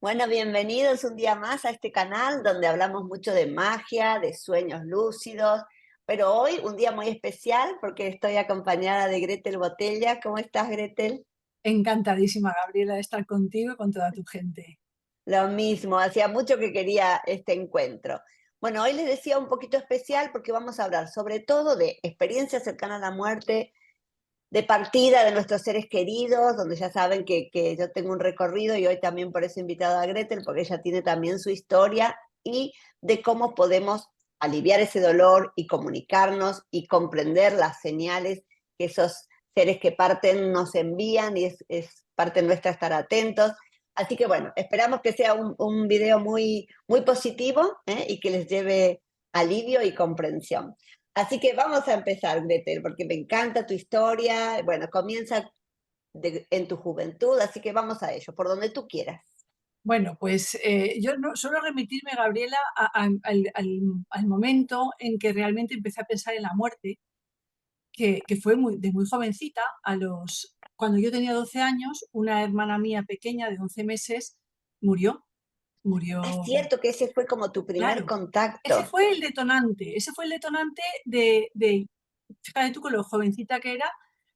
Bueno, bienvenidos un día más a este canal donde hablamos mucho de magia, de sueños lúcidos, pero hoy un día muy especial porque estoy acompañada de Gretel Botella. ¿Cómo estás, Gretel? Encantadísima, Gabriela, de estar contigo y con toda tu gente. Lo mismo, hacía mucho que quería este encuentro. Bueno, hoy les decía un poquito especial porque vamos a hablar sobre todo de experiencias cercanas a la muerte, de partida de nuestros seres queridos, donde ya saben que yo tengo un recorrido y hoy también por eso he invitado a Gretel, porque ella tiene también su historia y de cómo podemos aliviar ese dolor y comunicarnos y comprender las señales que esos seres que parten nos envían y es parte nuestra estar atentos. Así que bueno, esperamos que sea un video muy, muy positivo, y que les lleve alivio y comprensión. Así que vamos a empezar, Gretel, porque me encanta tu historia. Bueno, comienza en tu juventud, así que vamos a ello, por donde tú quieras. Bueno, pues yo no, suelo remitirme, Gabriela, al momento en que realmente empecé a pensar en la muerte, que fue de muy jovencita. Cuando yo tenía 12 años, una hermana mía pequeña de 11 meses murió. Es Murió, cierto que ese fue como tu primer claro. Ese contacto. fue el detonante, fíjate tú con lo jovencita que era,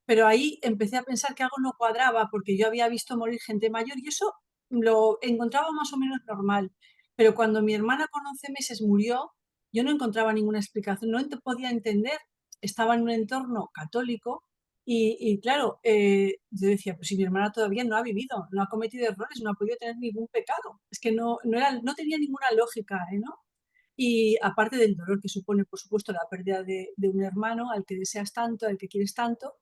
pero ahí empecé a pensar que algo no cuadraba porque yo había visto morir gente mayor y eso lo encontraba más o menos normal. Pero cuando mi hermana con 11 meses murió, yo no encontraba ninguna explicación, no podía entender. Estaba en un entorno católico y claro, yo decía, pues si mi hermana todavía no ha vivido, no ha cometido errores, no ha podido tener ningún pecado. Es que no tenía ninguna lógica, ¿no? Y aparte del dolor que supone, por supuesto, la pérdida de un hermano al que deseas tanto, al que quieres tanto,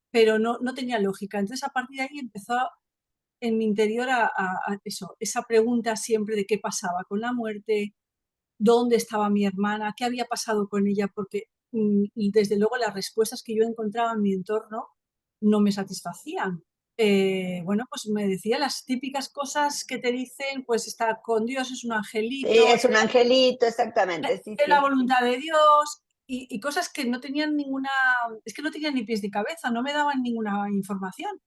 pero no tenía lógica. Entonces, a partir de ahí empezó en mi interior esa pregunta siempre de qué pasaba con la muerte, dónde estaba mi hermana, qué había pasado con ella, porque y desde luego las respuestas que yo encontraba en mi entorno no me satisfacían. Bueno, pues me decía las típicas cosas que te dicen, pues está con Dios, es un Sí, angelito, es un angelito, exactamente, sí, es la sí. voluntad de Dios y cosas que no tenían es que no tenían ni pies ni cabeza, no me daban ninguna información.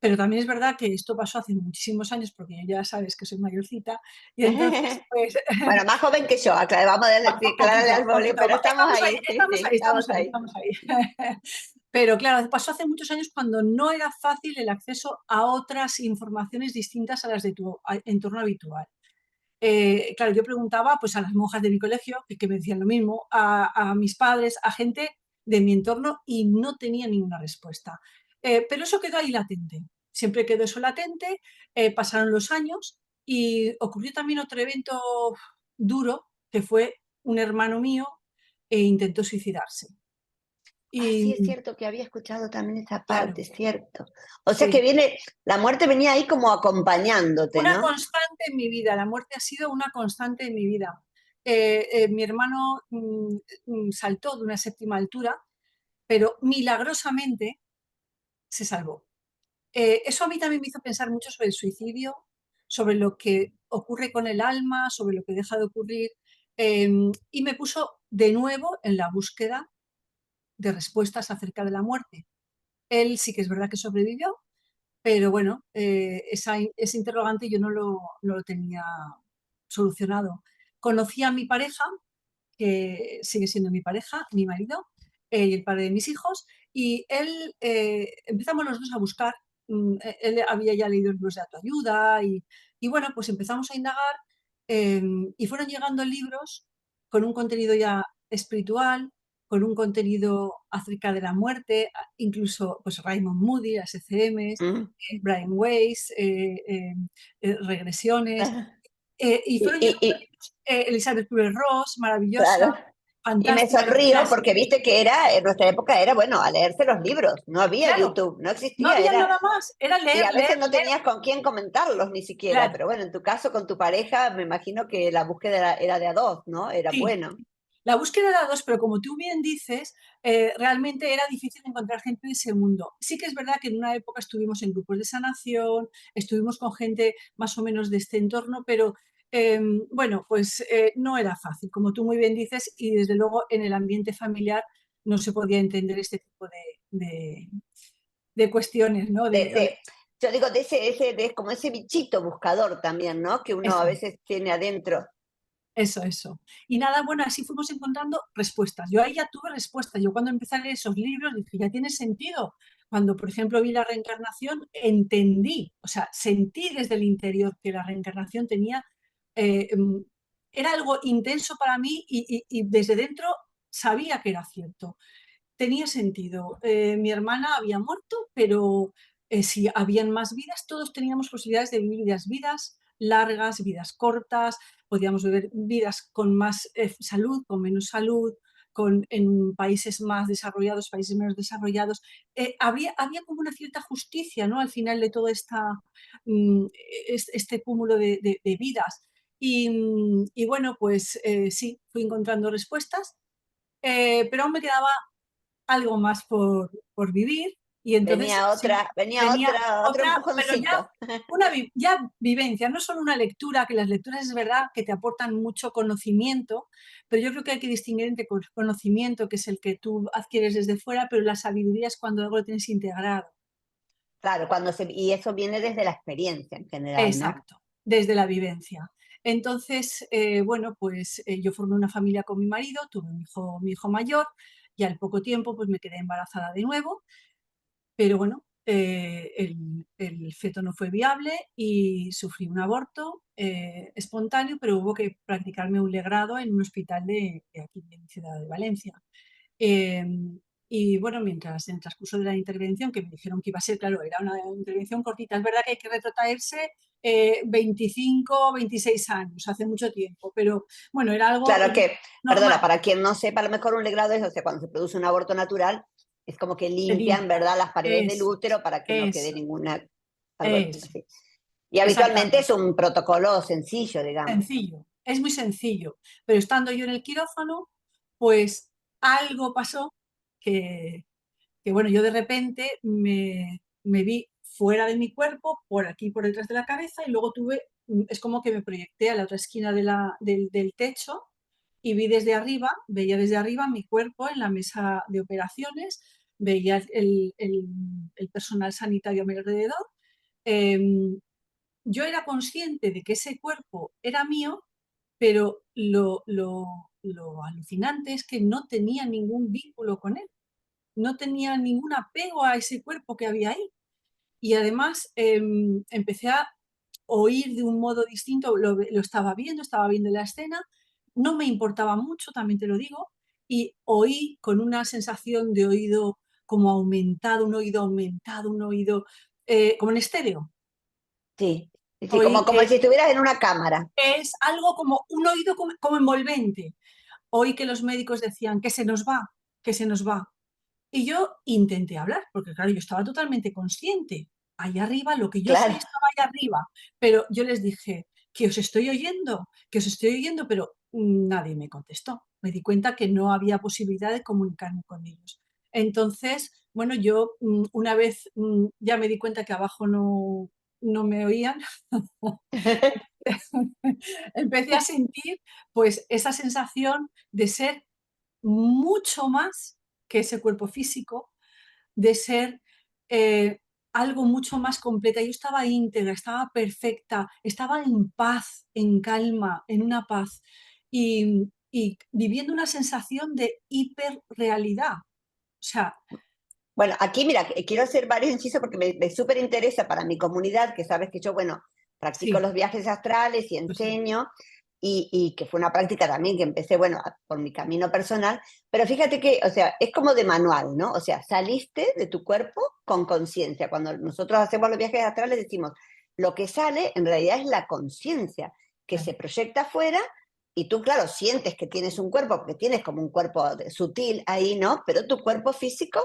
Pero también es verdad que esto pasó hace muchísimos años, porque ya sabes que soy mayorcita, y entonces, pues, Bueno, más joven que yo, vamos a aclararle poquito, al boli, poquito, pero estamos estamos ahí, ahí, sí, sí, estamos ahí. estamos ahí. Pero claro, pasó hace muchos años cuando no era fácil el acceso a otras informaciones distintas a las de tu entorno habitual. Claro, yo preguntaba pues a las monjas de mi colegio, que me decían lo mismo, a mis padres, a gente de mi entorno y no tenía ninguna respuesta. Pero eso quedó ahí latente, siempre quedó eso latente, pasaron los años y ocurrió también otro evento duro, que fue un hermano mío intentó suicidarse. Ah, sí, Y es cierto que había escuchado también esa claro, parte, es cierto. O sea que sí, viene, la muerte venía ahí como acompañándote, una ¿no? constante en mi vida, la muerte ha sido una constante en mi vida. Mi hermano saltó de una séptima altura, pero milagrosamente se salvó. Eso a mí también me hizo pensar mucho sobre el suicidio, sobre lo que ocurre con el alma, sobre lo que deja de ocurrir, y me puso de nuevo en la búsqueda de respuestas acerca de la muerte. Él sí que es verdad que sobrevivió, pero bueno, ese interrogante yo no lo tenía solucionado. Conocí a mi pareja, que sigue siendo mi pareja, mi marido, y el padre de mis hijos, y empezamos los dos a buscar. Él había ya leído libros de autoayuda y bueno, pues empezamos a indagar, y fueron llegando libros con un contenido ya espiritual, con un contenido acerca de la muerte, incluso pues Raymond Moody, las ECMs, Mm. Brian Weiss, regresiones, y Y, fueron y, llegando y, libros, Elizabeth Kubler-Ross, maravillosa, claro, y me fantástica, sonrío porque clásica. viste que era, en nuestra época era, bueno, a leerse los libros, no había Claro, YouTube, no no existía, había era, nada más, era y leer, a leer, veces no leer. tenías con quién comentarlos ni siquiera, Claro, pero bueno, en tu caso con tu pareja, me imagino que la búsqueda era de a dos, ¿no? Era sí. bueno. La búsqueda de datos, pero como tú bien dices, realmente era difícil encontrar gente de ese mundo. Sí que es verdad que en una época estuvimos en grupos de sanación, estuvimos con gente más o menos de este entorno, pero bueno, pues no era fácil, como tú muy bien dices, y desde luego en el ambiente familiar no se podía entender este tipo de cuestiones, ¿no? De, de, yo digo, de como ese bichito buscador también, ¿no? Que uno a Eso. veces tiene adentro. Eso. Y nada, bueno, así fuimos encontrando respuestas. Yo ahí ya tuve respuestas. Yo cuando empecé a leer esos libros dije, ya tiene sentido. Cuando, por ejemplo, vi la reencarnación, entendí, o sea, sentí desde el interior que la reencarnación tenía, era algo intenso para mí y desde dentro sabía que era cierto. Tenía sentido. Mi hermana había muerto, pero si habían más vidas, todos teníamos posibilidades de vivir vidas largas, vidas cortas, podíamos vivir vidas con más salud, con menos salud, en países más desarrollados, países menos desarrollados. Había como una cierta justicia, ¿no? Al final de todo mm, este cúmulo de vidas. Y bueno, pues sí, fui encontrando respuestas, pero aún me quedaba algo más por vivir y entonces sí, Venía venía otro otra, pero ya empujoncito. ya vivencia, no solo una lectura, que las lecturas es verdad que te aportan mucho conocimiento, pero yo creo que hay que distinguir entre conocimiento, que es el que tú adquieres desde fuera, pero la sabiduría es cuando algo lo tienes integrado. Claro, y eso viene desde la experiencia en general, ¿no? Exacto, desde la vivencia. Entonces, bueno, pues yo formé una familia con mi marido, tuve mi hijo mayor y al poco tiempo pues me quedé embarazada de nuevo. Pero bueno, el feto no fue viable y sufrí un aborto espontáneo, pero hubo que practicarme un legrado en un hospital de aquí, de mi ciudad de Valencia. Eh, y bueno, mientras en el transcurso de la intervención, que me dijeron que iba a ser, claro, era una intervención cortita, es verdad que hay que retrotraerse 25, 26 años, hace mucho tiempo, pero bueno, era algo Claro que, perdona, normal, para quien no sepa, a lo mejor un legrado es, o sea, cuando se produce un aborto natural, es como que se limpian, limpia. ¿verdad?, las paredes del Eso, útero para que no quede eso, ninguna, algo eso, así. Y habitualmente es exactamente. un protocolo sencillo, digamos. Sencillo, es muy sencillo, pero estando yo en el quirófano, pues algo pasó que, bueno, yo de repente me vi fuera de mi cuerpo, por aquí, por detrás de la cabeza, y luego es como que me proyecté a la otra esquina del techo y veía desde arriba mi cuerpo en la mesa de operaciones, veía el personal sanitario a mi alrededor. Em, yo era consciente de que ese cuerpo era mío, pero lo alucinante es que no tenía ningún vínculo con él, no tenía ningún apego a ese cuerpo que había ahí. Y además empecé a oír de un modo distinto, lo estaba viendo la escena, no me importaba mucho, también te lo digo, y oí con una sensación de oído como aumentado, un oído como en estéreo. Sí, sí, Oí como si estuvieras en una cámara. es algo como un oído como envolvente. Oí que los médicos decían que se nos va, que se nos va. Y yo intenté hablar, porque claro, yo estaba totalmente consciente. Allá arriba, lo que yo sé Claro. estaba allá arriba. Pero yo les dije que os estoy oyendo, que os estoy oyendo, pero nadie me contestó. Me di cuenta que no había posibilidad de comunicarme con ellos. Entonces, bueno, yo una vez ya me di cuenta que abajo no me oían, empecé a sentir pues esa sensación de ser mucho más que ese cuerpo físico, de ser eh, algo mucho más completa. Yo estaba íntegra, estaba perfecta, estaba en paz, en calma, en una paz y viviendo una sensación de hiperrealidad. O sea, Bueno, aquí mira, quiero hacer varios incisos porque me súper interesa para mi comunidad, que sabes que yo, bueno, practico sí, los viajes astrales y pues sí, enseño, y que fue una práctica también que empecé, bueno, por mi camino personal, pero fíjate que, o sea, es como de manual, ¿no? O sea, saliste de tu cuerpo con conciencia. Cuando nosotros hacemos los viajes astrales decimos, lo que sale en realidad es la conciencia, que claro, se proyecta afuera. Y tú, claro, sientes que tienes un cuerpo, porque tienes como un cuerpo sutil ahí, ¿no? Pero tu cuerpo físico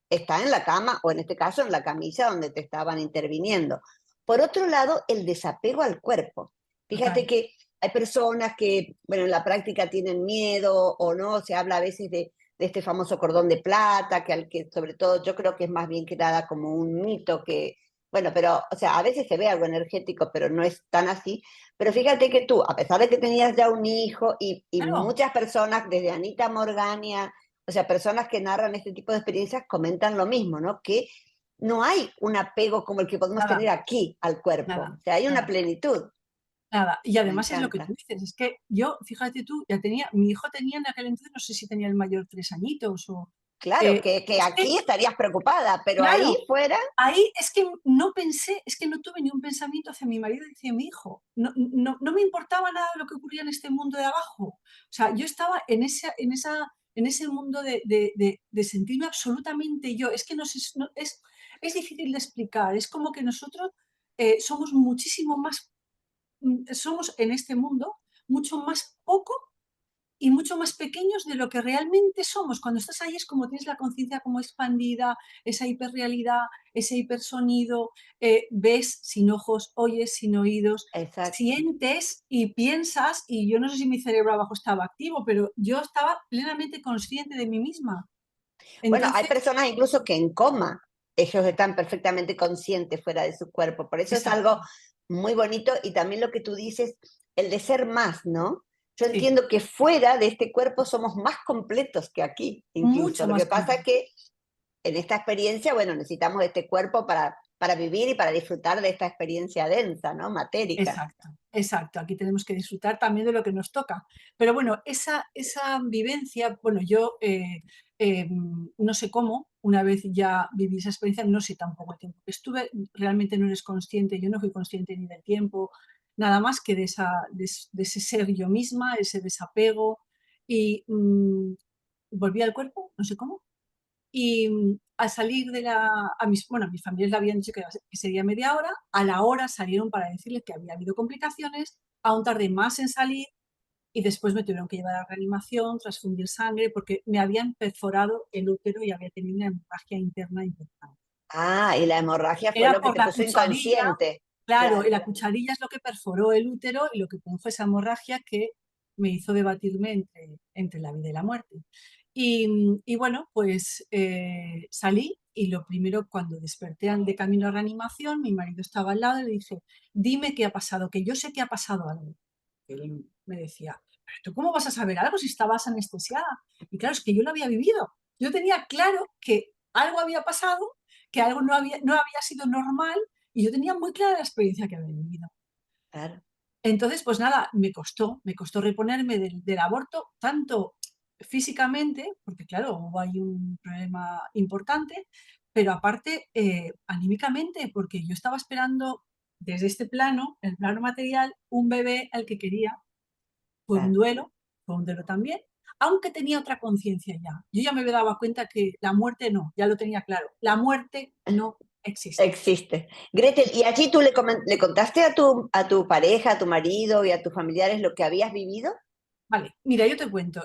está en la cama o en este caso en la camilla donde te estaban interviniendo. Por otro lado, el desapego al cuerpo. Fíjate total. que hay personas que, bueno, en la práctica tienen miedo o no, se habla a veces de este famoso cordón de plata, que al que sobre todo yo creo que es más bien que nada como un mito que, bueno, pero, o sea, a veces se ve algo energético, pero no es tan así. Pero fíjate que tú, a pesar de que tenías ya un hijo y Claro, muchas personas, desde Anita Morgania, o sea, personas que narran este tipo de experiencias comentan lo mismo, ¿no? Que no hay un apego como el que podemos Nada, tener aquí al cuerpo. nada, O sea, hay una nada. plenitud. Nada, y Me además es lo que tú encanta. dices, es que yo, fíjate tú, ya tenía, mi hijo tenía en aquel entonces, no sé si tenía el mayor 3 añitos o... Claro, eh, que es que, aquí estarías preocupada, pero ahí claro, fuera, ahí es que no pensé, es que no tuve ni un pensamiento hacia mi marido y hacia mi hijo. No me importaba nada de lo que ocurría en este mundo de abajo. O sea, yo estaba en ese mundo de sentirme absolutamente yo. Es que es difícil de explicar. Es como que nosotros somos muchísimo más, somos en este mundo mucho más poco y mucho más pequeños de lo que realmente somos. Cuando estás ahí es como tienes la conciencia como expandida, esa hiperrealidad, ese hipersonido, ves sin ojos, oyes sin oídos, exacto. sientes y piensas, y yo no sé si mi cerebro abajo estaba activo, pero yo estaba plenamente consciente de mí misma. Bueno, hay Entonces, personas incluso que en coma, ellos están perfectamente conscientes fuera de su cuerpo. Por eso es algo exacto, muy bonito y también lo que tú dices, el de ser más, ¿no? Yo sí, entiendo que fuera de este cuerpo somos más completos que aquí, incluso. mucho Lo más que pasa es completo. que en esta experiencia, bueno, necesitamos este cuerpo para vivir y para disfrutar de esta experiencia densa, ¿no? Matérica. Exacto, exacto. Aquí tenemos que disfrutar también de lo que nos toca. Pero bueno, esa vivencia, bueno, yo no sé cómo, una vez ya viví esa experiencia, no sé tampoco el tiempo que estuve, realmente no eres consciente, yo no fui consciente ni del tiempo, nada más que de ese ser yo misma, ese desapego, y volví al cuerpo, no sé cómo, y al salir bueno, a mis familiares le habían dicho que sería media hora, a la hora salieron para decirles que había habido complicaciones, aún tardé más en salir y después me tuvieron que llevar a reanimación, transfundir sangre, porque me habían perforado el útero y había tenido una hemorragia interna importante. Ah, y la hemorragia fue Era lo que por te la puso cucharilla, inconsciente. claro, y Claro. la cucharilla es lo que perforó el útero y lo que produjo esa hemorragia que me hizo debatirme entre la vida y la muerte. Y bueno, pues salí y lo primero, cuando desperté de camino a reanimación, mi marido estaba al lado y le dije, dime qué ha pasado, que yo sé que ha pasado algo. Él me decía, pero ¿tú cómo vas a saber algo si estabas anestesiada? Y claro, es que yo lo había vivido. Yo tenía claro que algo había pasado, que algo no había sido normal y yo tenía muy clara la experiencia que había vivido. Claro. Entonces, pues nada, me costó reponerme del aborto, tanto físicamente, porque claro, hubo ahí un problema importante, pero aparte anímicamente, porque yo estaba esperando desde este plano, el plano material, un bebé al que quería. Claro. Fue un duelo también, aunque tenía otra conciencia ya. Yo ya me había dado cuenta que la muerte no, ya lo tenía claro, la muerte no existe. Existe. Gretel, ¿y allí tú le contaste a tu pareja, a tu marido y a tus familiares lo que habías vivido? Vale, mira, yo te cuento.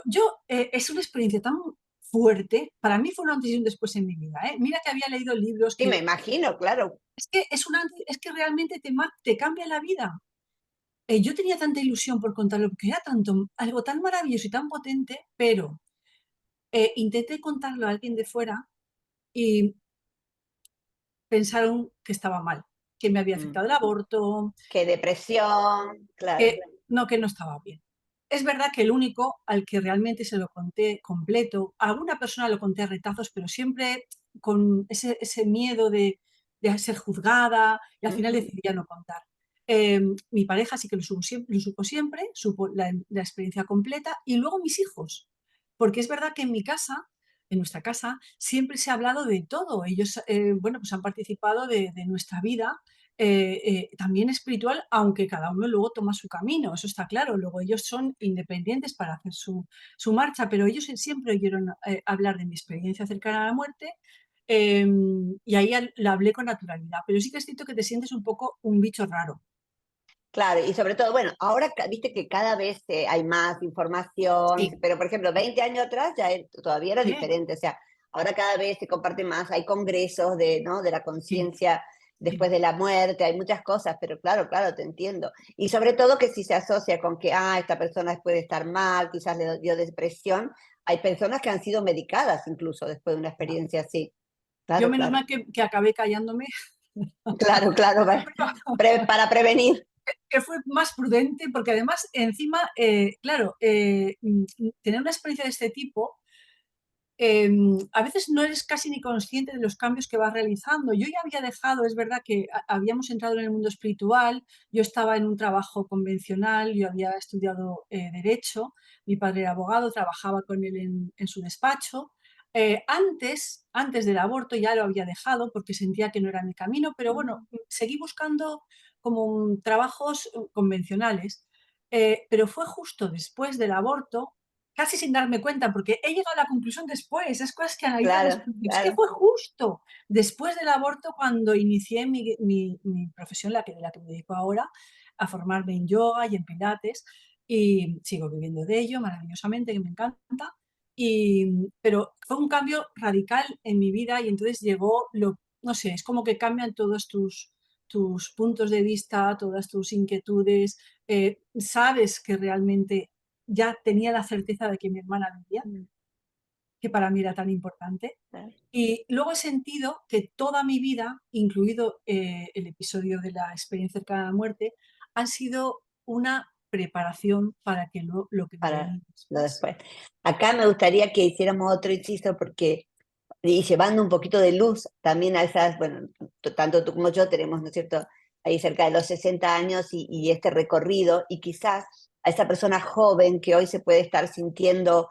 Es una experiencia tan fuerte, para mí fue un antes y un después en mi vida, ¿eh? Mira que había leído libros Sí, me que imagino, claro. es que realmente te cambia la vida. Yo tenía tanta ilusión por contarlo, porque era algo tan maravilloso y tan potente, pero intenté contarlo a alguien de fuera y pensaron que estaba mal, que me había Mm. afectado el aborto, Qué depresión, claro. que no estaba bien. Es verdad que el único al que realmente se lo conté completo, a alguna persona lo conté a retazos, pero siempre con ese miedo de ser juzgada y al final Ujú. decidí ya no contar. Mi pareja sí que lo supo siempre, supo la experiencia completa y luego mis hijos, porque es verdad que en nuestra casa, siempre se ha hablado de todo. Ellos, bueno, pues han participado de nuestra vida también espiritual, aunque cada uno luego toma su camino, eso está claro. Luego ellos son independientes para hacer su marcha, pero ellos siempre oyeron hablar de mi experiencia cercana a la muerte eh, y ahí la hablé con naturalidad. Pero sí que es cierto que te sientes un poco un bicho raro. Claro, y sobre todo, bueno, ahora viste que cada vez hay más información, Sí, pero por ejemplo, 20 años atrás ya todavía era sí, diferente, o sea, ahora cada vez se comparte más, hay congresos de, ¿no? de la sí, conciencia sí. después de la muerte, hay muchas cosas, pero claro, claro, te entiendo. Y sobre todo que si se asocia con que, esta persona puede estar mal, quizás le dio depresión, hay personas que han sido medicadas incluso después de una experiencia así. Yo Claro, menos claro, mal que acabé callándome, claro, claro, para prevenir. que fue más prudente, porque además, encima, claro, tener una experiencia de este tipo a veces no eres casi ni consciente de los cambios que vas realizando. Yo ya había dejado, es verdad que habíamos entrado en el mundo espiritual, yo estaba en un trabajo convencional, yo había estudiado Derecho, mi padre era abogado, trabajaba con él en su despacho. Antes del aborto ya lo había dejado porque sentía que no era mi camino, pero bueno, seguí buscando como trabajos convencionales. Pero fue justo después del aborto, casi sin darme cuenta, porque he llegado a la conclusión después, esas cosas que analizas Claro, después, es que claro. fue justo después del aborto cuando inicié mi profesión, de la que me dedico ahora, a formarme en yoga y en pilates, y sigo viviendo de ello maravillosamente, que me encanta, pero fue un cambio radical en mi vida y entonces llegó, no sé, es como que cambian todos tus puntos de vista, todas tus inquietudes, sabes que realmente ya tenía la certeza de que mi hermana vivía, Mm, que para mí era tan importante. claro. Y luego he sentido que toda mi vida, incluido el episodio de la experiencia cercana a la muerte, han sido una preparación para que lo que me Para venía lo después. después. Acá me gustaría que hiciéramos otro inciso porque, y llevando un poquito de luz también a esas, bueno, tanto tú como yo tenemos, ¿no es cierto?, ahí cerca de los 60 años y este recorrido, y quizás a esa persona joven que hoy se puede estar sintiendo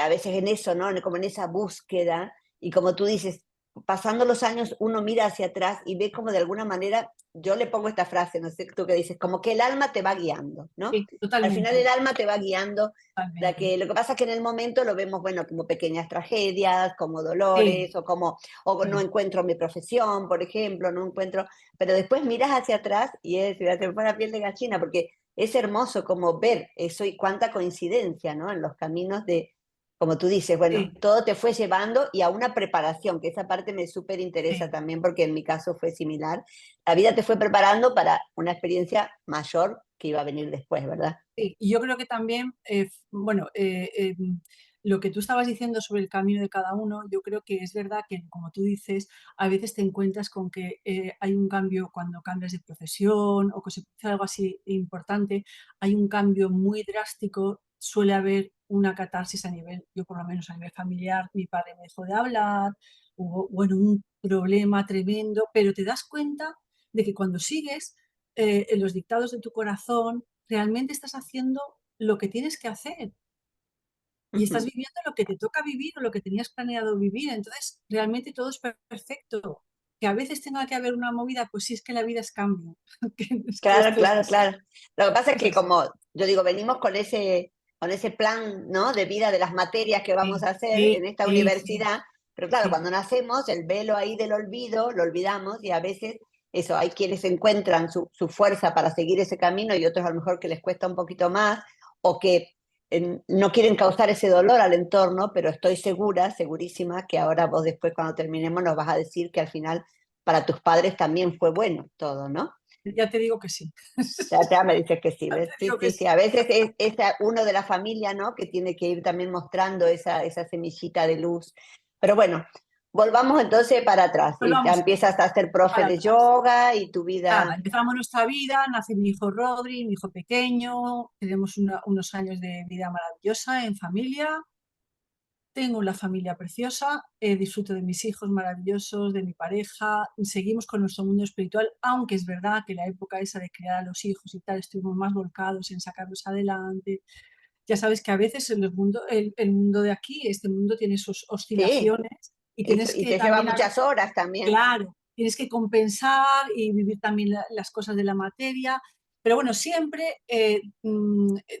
a veces en eso, ¿no? Como en esa búsqueda, y como tú dices, pasando los años uno mira hacia atrás y ve como de alguna manera, yo le pongo esta frase, no sé tú qué dices, como que el alma te va guiando, ¿no? Sí, Al final totalmente, el alma te va guiando, la totalmente. que, lo que pasa es que en el momento lo vemos, bueno, como pequeñas tragedias, como Sí, dolores, o como, o no sí, encuentro mi profesión, por ejemplo, no encuentro, pero después miras hacia atrás y es, se me pone la piel de gallina, porque es hermoso como ver eso y cuánta coincidencia, ¿no? En los caminos de, como tú dices, bueno, sí, todo te fue llevando y a una preparación, que esa parte me súper interesa sí. también porque en mi caso fue similar. La vida te fue preparando para una experiencia mayor que iba a venir después, ¿verdad? Sí, y yo creo que también, bueno, lo que tú estabas diciendo sobre el camino de cada uno, yo creo que es verdad que, como tú dices, a veces te encuentras con que hay un cambio cuando cambias de profesión o que se produce algo así importante, hay un cambio muy drástico, suele haber una catarsis a nivel, yo por lo menos a nivel familiar, mi padre me dejó de hablar, hubo, bueno, un problema tremendo, pero te das cuenta de que cuando sigues en los dictados de tu corazón, realmente estás haciendo lo que tienes que hacer y estás Ujú. viviendo lo que te toca vivir o lo que tenías planeado vivir. Entonces, realmente todo es perfecto. Que a veces tenga que haber una movida, pues sí, es que la vida es cambio. Que es que Claro, esto es claro, así. claro. Lo que pasa es Es que así. como yo digo, venimos con ese plan, ¿no? De vida de las materias que vamos Sí, a hacer sí, en esta sí, sí, universidad, pero claro, sí. cuando nacemos, el velo ahí del olvido, lo olvidamos y a veces eso, hay quienes encuentran su fuerza para seguir ese camino y otros a lo mejor que les cuesta un poquito más o que no quieren causar ese dolor al entorno, pero estoy segura, segurísima, que ahora vos después cuando terminemos nos vas a decir que al final para tus padres también fue bueno todo, ¿no? Ya te digo que sí. Ya me dices que sí, Ya ¿ves? te Sí, digo que sí, sí. sí. A veces es uno de la familia, ¿no? Que tiene que ir también mostrando esa semillita de luz. Pero bueno, volvamos entonces para atrás. Pues Y ya vamos empiezas a ser profe para de atrás. yoga y tu Nada, vida. empezamos nuestra vida, nace mi hijo Rodri, mi hijo pequeño, tenemos unos años de vida maravillosa en familia, tengo una familia preciosa, disfruto de mis hijos maravillosos, de mi pareja, seguimos con nuestro mundo espiritual, aunque es verdad que la época esa de criar a los hijos y tal, estuvimos más volcados en sacarlos adelante. Ya sabes que a veces el mundo de aquí, este mundo tiene sus Sí, oscilaciones y eso, tienes y que te lleva también muchas horas también. claro, tienes que compensar y vivir también las cosas de la materia, pero bueno, siempre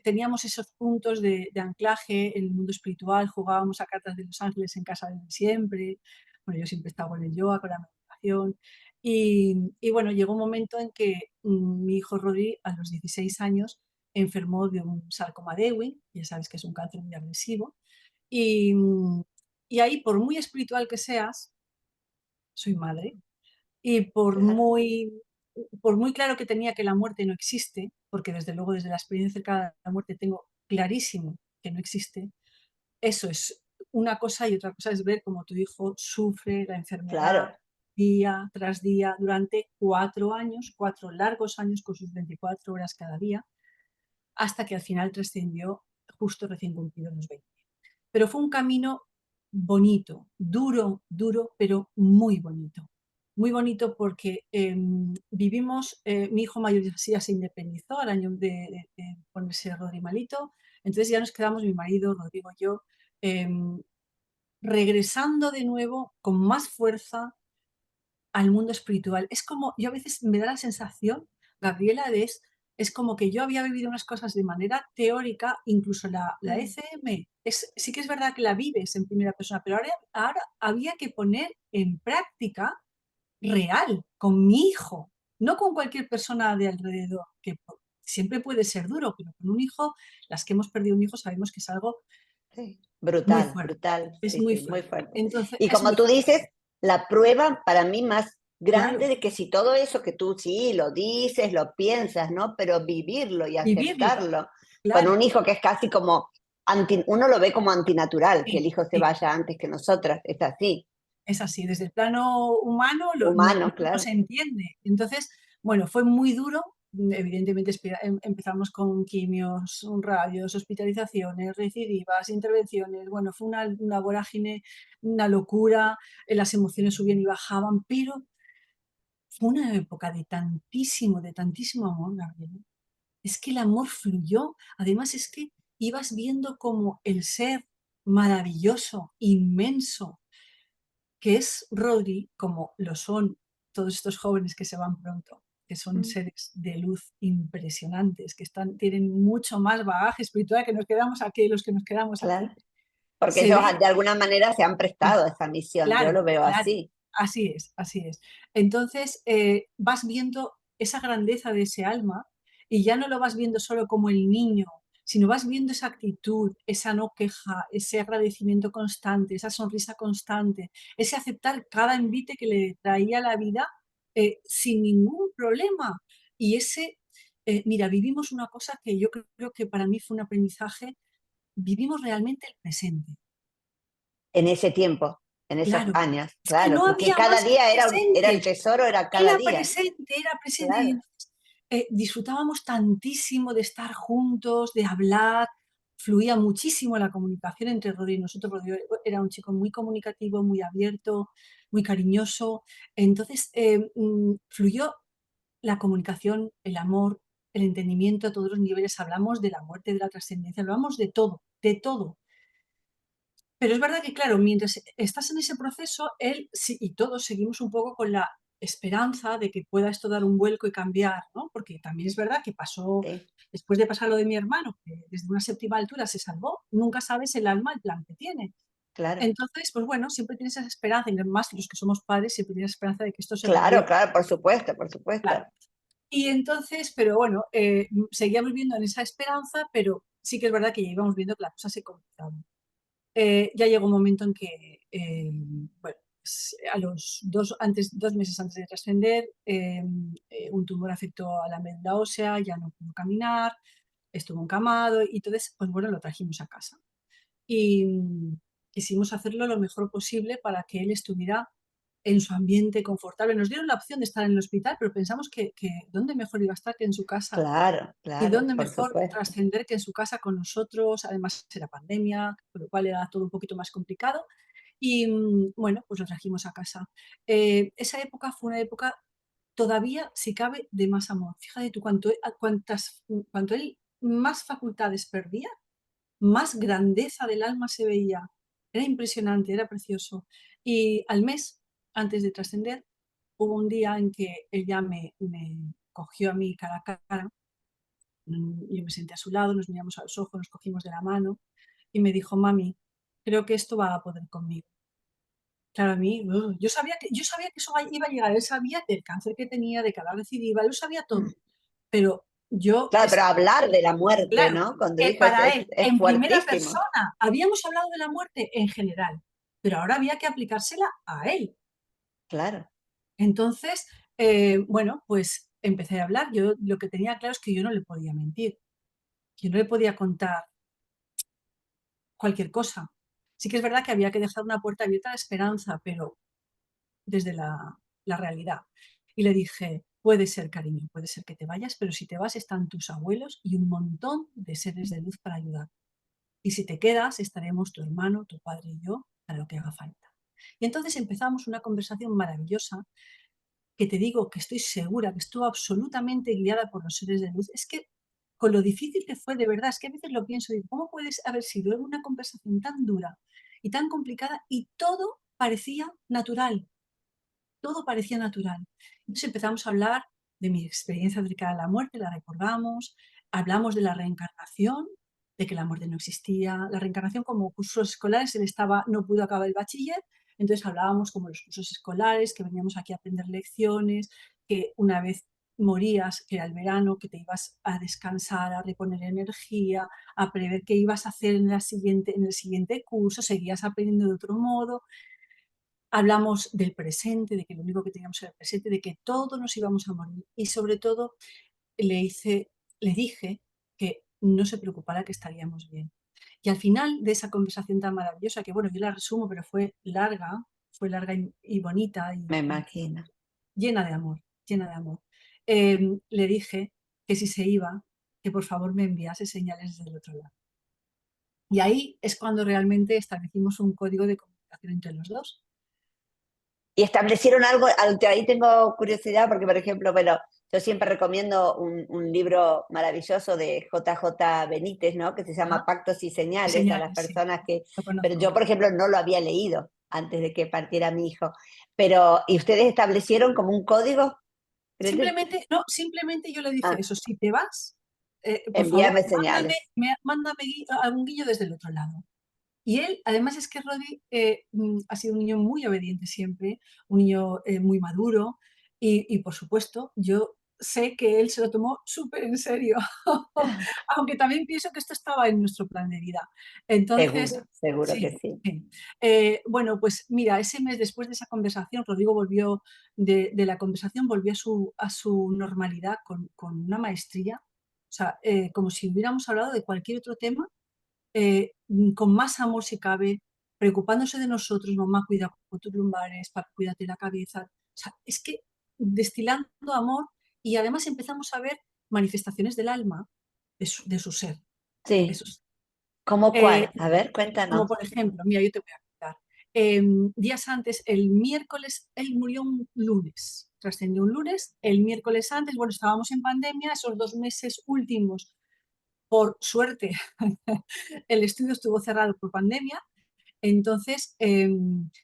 teníamos esos puntos de anclaje en el mundo espiritual, jugábamos a cartas de los ángeles en casa desde siempre, bueno, yo siempre estaba con el yoga, con la meditación, y bueno, llegó un momento en que mi hijo Rodri, a los 16 años, enfermó de un sarcoma de Ewing, ya sabes que es un cáncer muy agresivo, y, y ahí, por muy espiritual que seas, soy madre, y Claro, por muy claro que tenía que la muerte no existe, porque desde luego desde la experiencia cercana a la muerte tengo clarísimo que no existe, eso es una cosa y otra cosa es ver cómo tu hijo sufre la enfermedad claro. día tras día durante 4 años, 4 largos años con sus 24 horas cada día, hasta que al final trascendió justo recién cumplidos los 20. Pero fue un camino bonito, duro, duro, pero muy bonito. Muy bonito porque vivimos, mi hijo mayor ya se independizó al año de ponerse Rodri malito, entonces ya nos quedamos mi marido, Rodrigo y yo, em, regresando de nuevo con más fuerza al mundo espiritual. Es como, yo a veces me da la sensación, Gabriela, es como que yo había vivido unas cosas de manera teórica, incluso la Mm. ECM, sí que es verdad que la vives en primera persona, pero ahora había que poner en práctica real, con mi hijo, no con cualquier persona de alrededor, que siempre puede ser duro, pero con un hijo, las que hemos perdido un hijo sabemos que es algo Sí, muy brutal, fuerte, brutal, es sí, muy sí, muy fuerte. fuerte. Entonces, Y es como muy tú fuerte, dices, la prueba para mí más grande claro, de que si todo eso que tú sí lo dices, lo piensas, ¿no? Pero vivirlo y vivirlo, aceptarlo con claro. un hijo que es casi como uno lo ve como antinatural, que Sí, el hijo se sí, vaya antes que nosotras, es así, es así. Desde el plano humano humano, no claro, se entiende. Entonces, bueno, fue muy duro. Evidentemente empezamos con quimios, radios, hospitalizaciones, recidivas, intervenciones. Bueno, fue una vorágine, una locura. Las emociones subían y bajaban, pero fue una época de tantísimo amor, Gabriela. Es que el amor fluyó. Además, es que ibas viendo como el ser maravilloso, inmenso, que es Rodri, como lo son todos estos jóvenes que se van pronto, que son mm, seres de luz impresionantes, que tienen mucho más bagaje espiritual que nos quedamos aquí, los que nos quedamos aquí. claro. Porque Se ellos ve, de alguna manera se han sí, prestado a esa misión, yo claro, lo veo claro, así, así es, así es. Entonces, vas viendo esa grandeza de ese alma y ya no lo vas viendo solo como el niño, sino vas viendo esa actitud, esa no queja, ese agradecimiento constante, esa sonrisa constante, ese aceptar cada envite que le traía la vida sin ningún problema. Y mira, vivimos una cosa que yo creo que para mí fue un aprendizaje, vivimos realmente el presente. en ese tiempo, en esos Claro, años, es que claro, no porque había cada más que día era el presente. tesoro, era cada día, ¿no? Era presente y Claro. entonces disfrutábamos tantísimo de estar juntos, de hablar, fluía muchísimo la comunicación entre Rodri y nosotros. Rodri era un chico muy comunicativo, muy abierto, muy cariñoso. Entonces fluyó la comunicación, el amor, el entendimiento a todos los niveles. Hablamos de la muerte, de la trascendencia, hablamos de todo, de todo. Pero es verdad que, claro, mientras estás en ese proceso, él sí, y todos seguimos un poco con la esperanza de que pueda esto dar un vuelco y cambiar, ¿no? Porque también es verdad que pasó, Sí, después de pasar lo de mi hermano, que desde una séptima altura se salvó, nunca sabes el alma, el plan que tiene. claro, Entonces, pues bueno, siempre tienes esa esperanza, y más los que somos padres, siempre tienes esperanza de que esto se claro, realice. claro, por supuesto, por supuesto. Claro. Y entonces, pero bueno, seguíamos viviendo en esa esperanza, pero sí que es verdad que ya íbamos viendo que la cosa se complicaba. Ya llegó un momento en que, bueno, pues, a los 2 meses antes de trascender, un tumor afectó a la médula ósea, ya no pudo caminar, estuvo encamado y entonces, pues bueno, lo trajimos a casa. Y quisimos hacerlo lo mejor posible para que él estuviera en su ambiente confortable. Nos dieron la opción de estar en el hospital, pero pensamos que dónde mejor iba a estar que en su casa Claro, y claro, dónde por mejor supuesto. trascender que en su casa con nosotros. Además era pandemia, con lo cual era todo un poquito más complicado. Y bueno, pues lo trajimos a casa. Esa época fue una época todavía, si cabe, de más amor. Fíjate tú, cuanto él más facultades perdía, más grandeza del alma se veía. Era impresionante, era precioso. Y al mes, antes de trascender, hubo un día en que ella me cogió a mí cara a cara. Yo me senté a su lado, nos miramos a los ojos, nos cogimos de la mano y me dijo, mami, creo que esto va a poder conmigo. Claro, a mí, yo sabía que eso iba a llegar, él sabía del cáncer que tenía, de cada recidiva, lo sabía Mm. todo, pero yo, Claro, pero hablar de la muerte, claro, ¿no? Con tu hijo para él, es en primera fuertísimo. persona, habíamos hablado de la muerte en general, pero ahora había que aplicársela a él. Claro, Entonces, bueno, pues empecé a hablar. Yo lo que tenía claro es que yo no le podía mentir, que no le podía contar cualquier cosa. Sí que es verdad que había que dejar una puerta abierta a la esperanza, pero desde la realidad. Y le dije, puede ser, cariño, puede ser que te vayas, pero si te vas están tus abuelos y un montón de seres de luz para ayudar. Y si te quedas, estaremos tu hermano, tu padre y yo para lo que haga falta. Y entonces empezamos una conversación maravillosa que te digo que estoy segura que estuvo absolutamente guiada por los seres de luz. Es que con lo difícil que fue de verdad, es que a veces lo pienso y digo, ¿cómo puedes haber sido una conversación tan dura y tan complicada y todo parecía natural? Todo parecía natural. Entonces empezamos a hablar de mi experiencia cercana a la muerte, la recordamos, hablamos de la reencarnación, de que la muerte no existía, la reencarnación como cursos escolares, él estaba, no pudo acabar el bachiller, entonces hablábamos como los cursos escolares, que veníamos aquí a aprender lecciones, que una vez morías, que era el verano, que te ibas a descansar, a reponer energía, a prever qué ibas a hacer en el siguiente curso, seguías aprendiendo de otro modo. Hablamos del presente, de que lo único que teníamos era el presente, de que todos nos íbamos a morir y sobre todo le dije que no se preocupara, que estaríamos bien. Y al final de esa conversación tan maravillosa, que bueno, yo la resumo, pero fue larga y bonita Me y imagino. llena de amor, llena de amor. Le dije que si se iba, que por favor me enviase señales desde el otro lado. Y ahí es cuando realmente establecimos un código de comunicación entre los dos. Y establecieron algo, ahí tengo curiosidad porque, por ejemplo, bueno, yo siempre recomiendo un libro maravilloso de JJ Benítez, ¿no? Que se llama Ajá. Pactos y Señales a las Señales, sí, personas que, lo pero yo, conozco. por ejemplo, no lo había leído antes de que partiera mi hijo. Pero, ¿y ustedes establecieron como un código, Gretel? Simplemente, no, simplemente yo le dije Ah, eso, si te vas, por favor, envíame señales. mándame algún guillo desde el otro lado. Y él, además es que Rodri ha sido un niño muy obediente siempre, un niño muy maduro y, por supuesto, yo sé que él se lo tomó súper en serio, aunque también pienso que esto estaba en nuestro plan de vida. Entonces, Seguro, seguro que sí, sí. sí. Bueno, pues mira, ese mes después de esa conversación, Rodrigo volvió de la conversación, volvió a su normalidad con una maestría, o sea, como si hubiéramos hablado de cualquier otro tema con más amor si cabe, preocupándose de nosotros, mamá, cuida con tus lumbares, papá, cuídate la cabeza. O sea, es que destilando amor y además empezamos a ver manifestaciones del alma, de su ser. De Sí. su ser. ¿Cómo Eh, cuál? A ver, Como cuéntanos. por ejemplo, mira, yo te voy a contar. Días antes, el miércoles, él murió un lunes, trascendió un lunes, el miércoles antes, bueno, estábamos en pandemia, esos 2 meses últimos, por suerte, el estudio estuvo cerrado por pandemia. Entonces,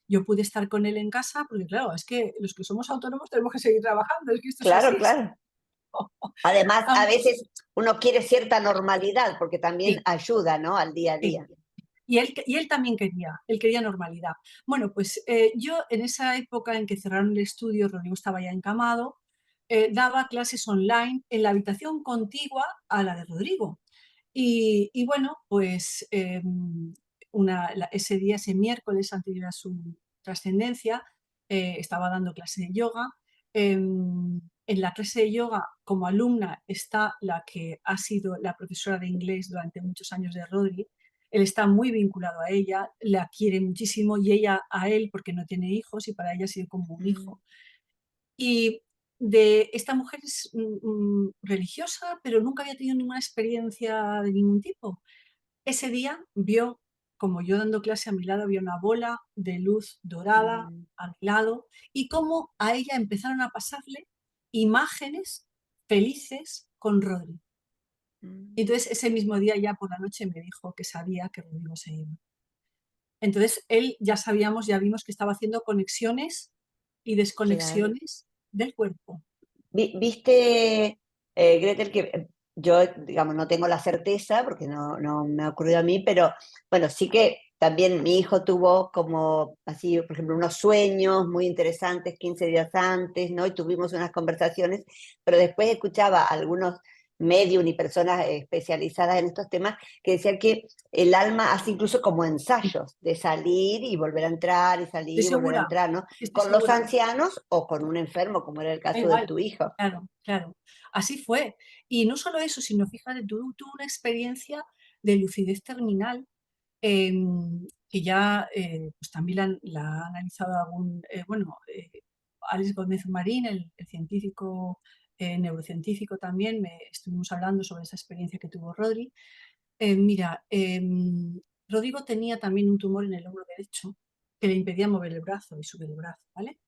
yo pude estar con él en casa, porque claro, es que los que somos autónomos tenemos que seguir trabajando, es que esto es Claro, así. claro. Además, a Am- veces uno quiere cierta normalidad porque también Sí, ayuda, ¿no? Al día a sí. día. Y él también él quería normalidad. Bueno, pues yo en esa época en que cerraron el estudio, Rodrigo estaba ya encamado, daba clases online en la habitación contigua a la de Rodrigo. Y bueno, pues ese día, ese miércoles anterior a su trascendencia, estaba dando clase de yoga. En la clase de yoga, como alumna, está la que ha sido la profesora de inglés durante muchos años de Rodri. Él está muy vinculado a ella, la quiere muchísimo y ella a él porque no tiene hijos y para ella ha sido como un Mm, hijo. Y de esta mujer es religiosa, pero nunca había tenido ninguna experiencia de ningún tipo. Ese día vio, como yo dando clase a mi lado, había una bola de luz dorada mm, a mi lado y cómo a ella empezaron a pasarle imágenes felices con Rodri. Y mm. entonces ese mismo día ya por la noche me dijo que sabía que Rodrigo se iba. Entonces él ya sabíamos, ya vimos que estaba haciendo conexiones y Claro. desconexiones del cuerpo. Viste, Gretel, que yo, digamos, no tengo la certeza porque no me ha ocurrido a mí, pero bueno, sí que también mi hijo tuvo como así, por ejemplo, unos sueños muy interesantes 15 días antes, ¿no? Y tuvimos unas conversaciones, pero después escuchaba a algunos medium y personas especializadas en estos temas que decían que el alma hace incluso como ensayos de salir y volver a entrar y salir Estoy y volver a segura, entrar, ¿no? estoy Con los segura. ancianos o con un enfermo, como era el Da caso de igual, tu hijo. claro, claro. Así fue. Y no solo eso, sino fíjate, tuvo una experiencia de lucidez terminal que ya pues también la ha analizado Alex Gómez Marín, el científico, neurocientífico también, estuvimos hablando sobre esa experiencia que tuvo Rodri. Mira, Rodrigo tenía también un tumor en el hombro derecho que le impedía mover el brazo y subir el brazo, ¿vale?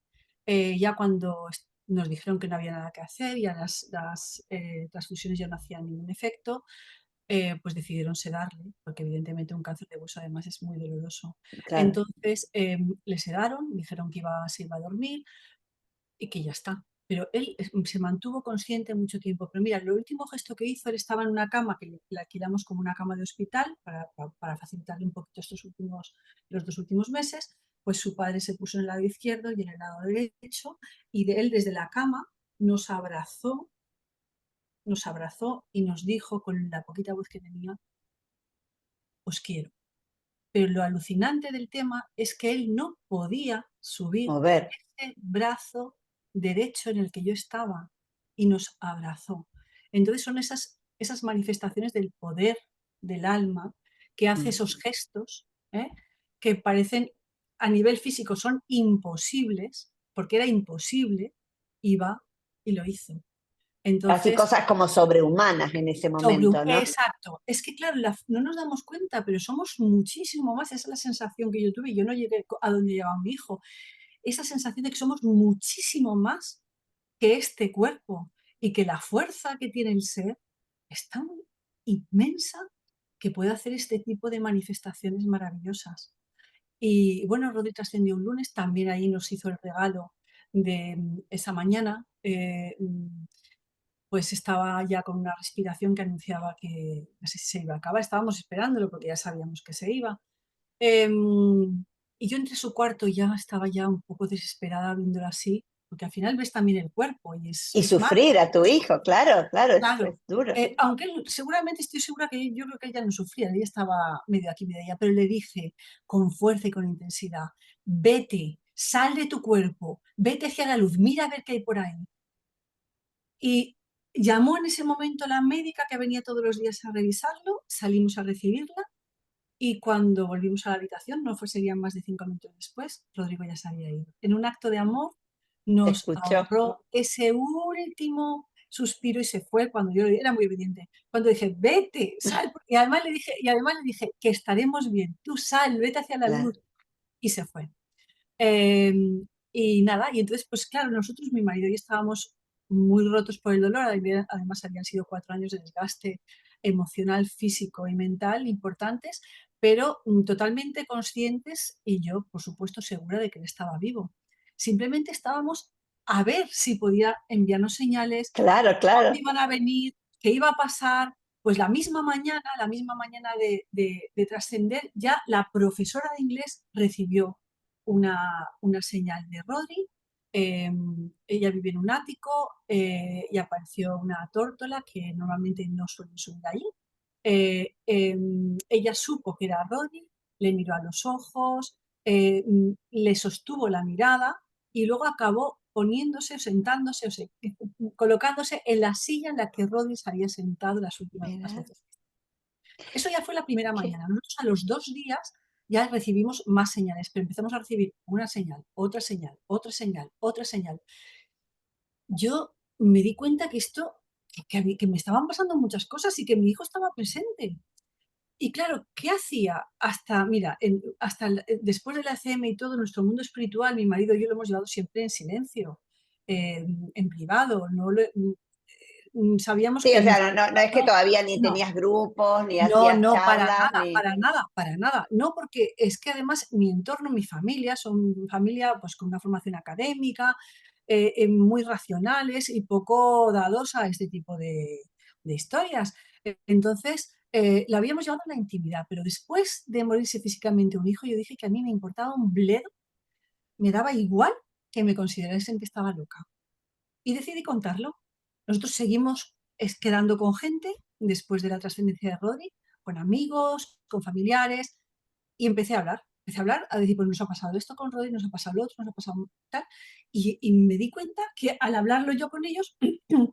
Ya cuando nos dijeron que no había nada que hacer, ya las transfusiones ya no hacían ningún efecto, pues decidieron sedarle, porque evidentemente un cáncer de hueso además es muy doloroso. Claro. Entonces le sedaron, dijeron que se iba a dormir y que ya está. Pero él se mantuvo consciente mucho tiempo. Pero mira, el último gesto que hizo, él estaba en una cama que le alquilamos como una cama de hospital para facilitarle un poquito los 2 últimos meses. Pues su padre se puso en el lado izquierdo y en el lado derecho, y él desde la cama nos abrazó y nos dijo con la poquita voz que tenía: os quiero. Pero lo alucinante del tema es que él no podía subir Mover. ese brazo derecho en el que yo estaba, y nos abrazó. Entonces son esas manifestaciones del poder del alma, que hace Mm. esos gestos, ¿eh? Que parecen, a nivel físico son imposibles, porque era imposible, y va y lo hizo. Casi Entonces, cosas como sobrehumanas en ese momento, ¿no? exacto. Es que, claro, no nos damos cuenta, pero somos muchísimo más. Esa es la sensación que yo tuve. Yo no llegué a donde llegaba mi hijo. Esa sensación de que somos muchísimo más que este cuerpo, y que la fuerza que tiene el ser es tan inmensa que puede hacer este tipo de manifestaciones maravillosas. Y bueno, Rodri trascendió un lunes, también ahí nos hizo el regalo de esa mañana. Pues estaba ya con una respiración que anunciaba que no sé si se iba a acabar. Estábamos esperándolo porque ya sabíamos que se iba. Y yo entré a su cuarto y ya estaba ya un poco desesperada viéndolo así, porque al final ves también el cuerpo y Y es más, sufrir a tu hijo, claro, claro, claro. es duro. Aunque seguramente estoy segura que yo creo que ella no sufría, ella estaba medio aquí, medio allá, pero le dije con fuerza y con intensidad: vete, sal de tu cuerpo, vete hacia la luz, mira a ver qué hay por ahí. Y llamó en ese momento la médica que venía todos los días a revisarlo, salimos a recibirla, y cuando volvimos a la habitación, no serían más de 5 minutos después, Rodrigo ya se había ido. En un acto de amor Te nos escuchó. ahorró ese último suspiro y se fue cuando yo era muy obediente. Cuando dije, vete, sal, y además le dije que estaremos bien, tú sal, vete hacia la Claro. luz, y se fue. Eh, y nada, y entonces, pues claro, nosotros, mi marido y yo, estábamos muy rotos por el dolor. Además habían sido 4 años de desgaste emocional, físico y mental importantes, pero totalmente conscientes, y yo, por supuesto, segura de que él estaba vivo. Simplemente estábamos a ver si podía enviarnos señales, Claro, cuándo claro. iban a venir, qué iba a pasar. Pues la misma mañana de trascender, ya la profesora de inglés recibió una señal de Rodri. Eh, Ella vive en un ático, y apareció una tórtola que normalmente no suelen subir ahí. Ella supo que era Rodri, le miró a los ojos, le sostuvo la mirada, y luego acabó poniéndose o sentándose colocándose en la silla en la que Rodri se había sentado las últimas Mira, veces. Eso ya fue la primera qué- mañana. Nosotros a los 2 días ya recibimos más señales, pero empezamos a recibir una señal, otra señal, otra señal, otra señal. Yo me di cuenta que que me estaban pasando muchas cosas y que mi hijo estaba presente. Y claro, ¿qué hacía? Mira, después de la ECM y todo, nuestro mundo espiritual, mi marido y yo lo hemos llevado siempre en silencio, en privado. No sabíamos Sí, que o en sea, nuestro no es que mundo, todavía ni no. tenías grupos, ni No, hacías no, para charlas, nada, ni... para nada, para nada. No, porque es que además mi entorno, mi familia, son familia pues con una formación académica, muy racionales y poco dados a este tipo de historias. Entonces, lo habíamos llevado a la intimidad, pero después de morirse físicamente un hijo, yo dije que a mí me importaba un bledo, me daba igual que me considerasen que estaba loca. Y decidí contarlo. Nosotros seguimos quedando con gente después de la trascendencia de Rodri, con amigos, con familiares, y empecé a hablar. Empecé a hablar, a decir, pues nos ha pasado esto con Rodri, nos ha pasado lo otro, nos ha pasado tal. Y me di cuenta que al hablarlo yo con ellos,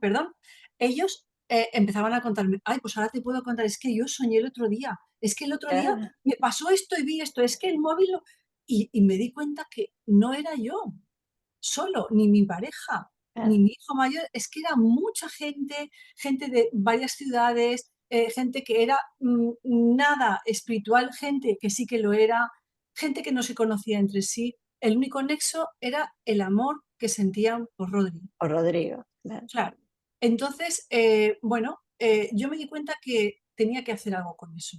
perdón, ellos empezaban a contarme: ay, pues ahora te puedo contar, es que yo soñé el otro día, es que el otro día Ah, me pasó esto y vi esto, es que el móvil y me di cuenta que no era yo solo, ni mi pareja, ni ah. mi hijo mayor, es que era mucha gente, gente de varias ciudades, gente que era nada espiritual, gente que sí que lo era, gente que no se conocía entre sí. El único nexo era el amor que sentían por Rodri. O Rodrigo, claro. Claro. Entonces, bueno, yo me di cuenta que tenía que hacer algo con eso.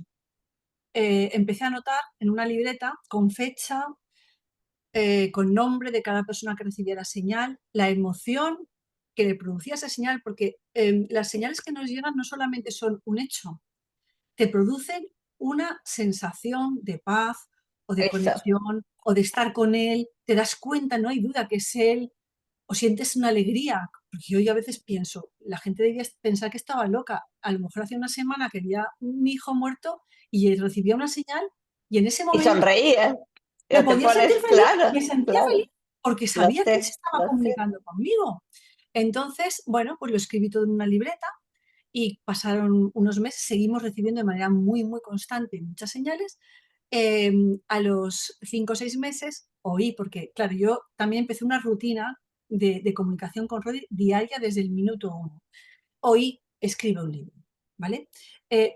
Empecé a anotar en una libreta con fecha, con nombre de cada persona que recibía la señal, la emoción que le producía esa señal, porque las señales que nos llegan no solamente son un hecho, te producen una sensación de paz o de Eso. conexión o de estar con él, te das cuenta, no hay duda que es él, o sientes una alegría, porque yo a veces pienso, la gente debía pensar que estaba loca, a lo mejor hace una semana quería un hijo muerto y recibía una señal y en ese Y momento sonreías, me o te podía sentir pones, feliz, claro, me sentía claro, feliz porque sabía que él se estaba lo sé. comunicando conmigo. Entonces, bueno, pues lo escribí todo en una libreta y pasaron unos meses, seguimos recibiendo de manera muy, muy constante muchas señales. A los 5 o 6 meses oí, porque claro, yo también empecé una rutina de comunicación con Rodri diaria desde el minuto uno. Oí, escribe un libro, ¿vale?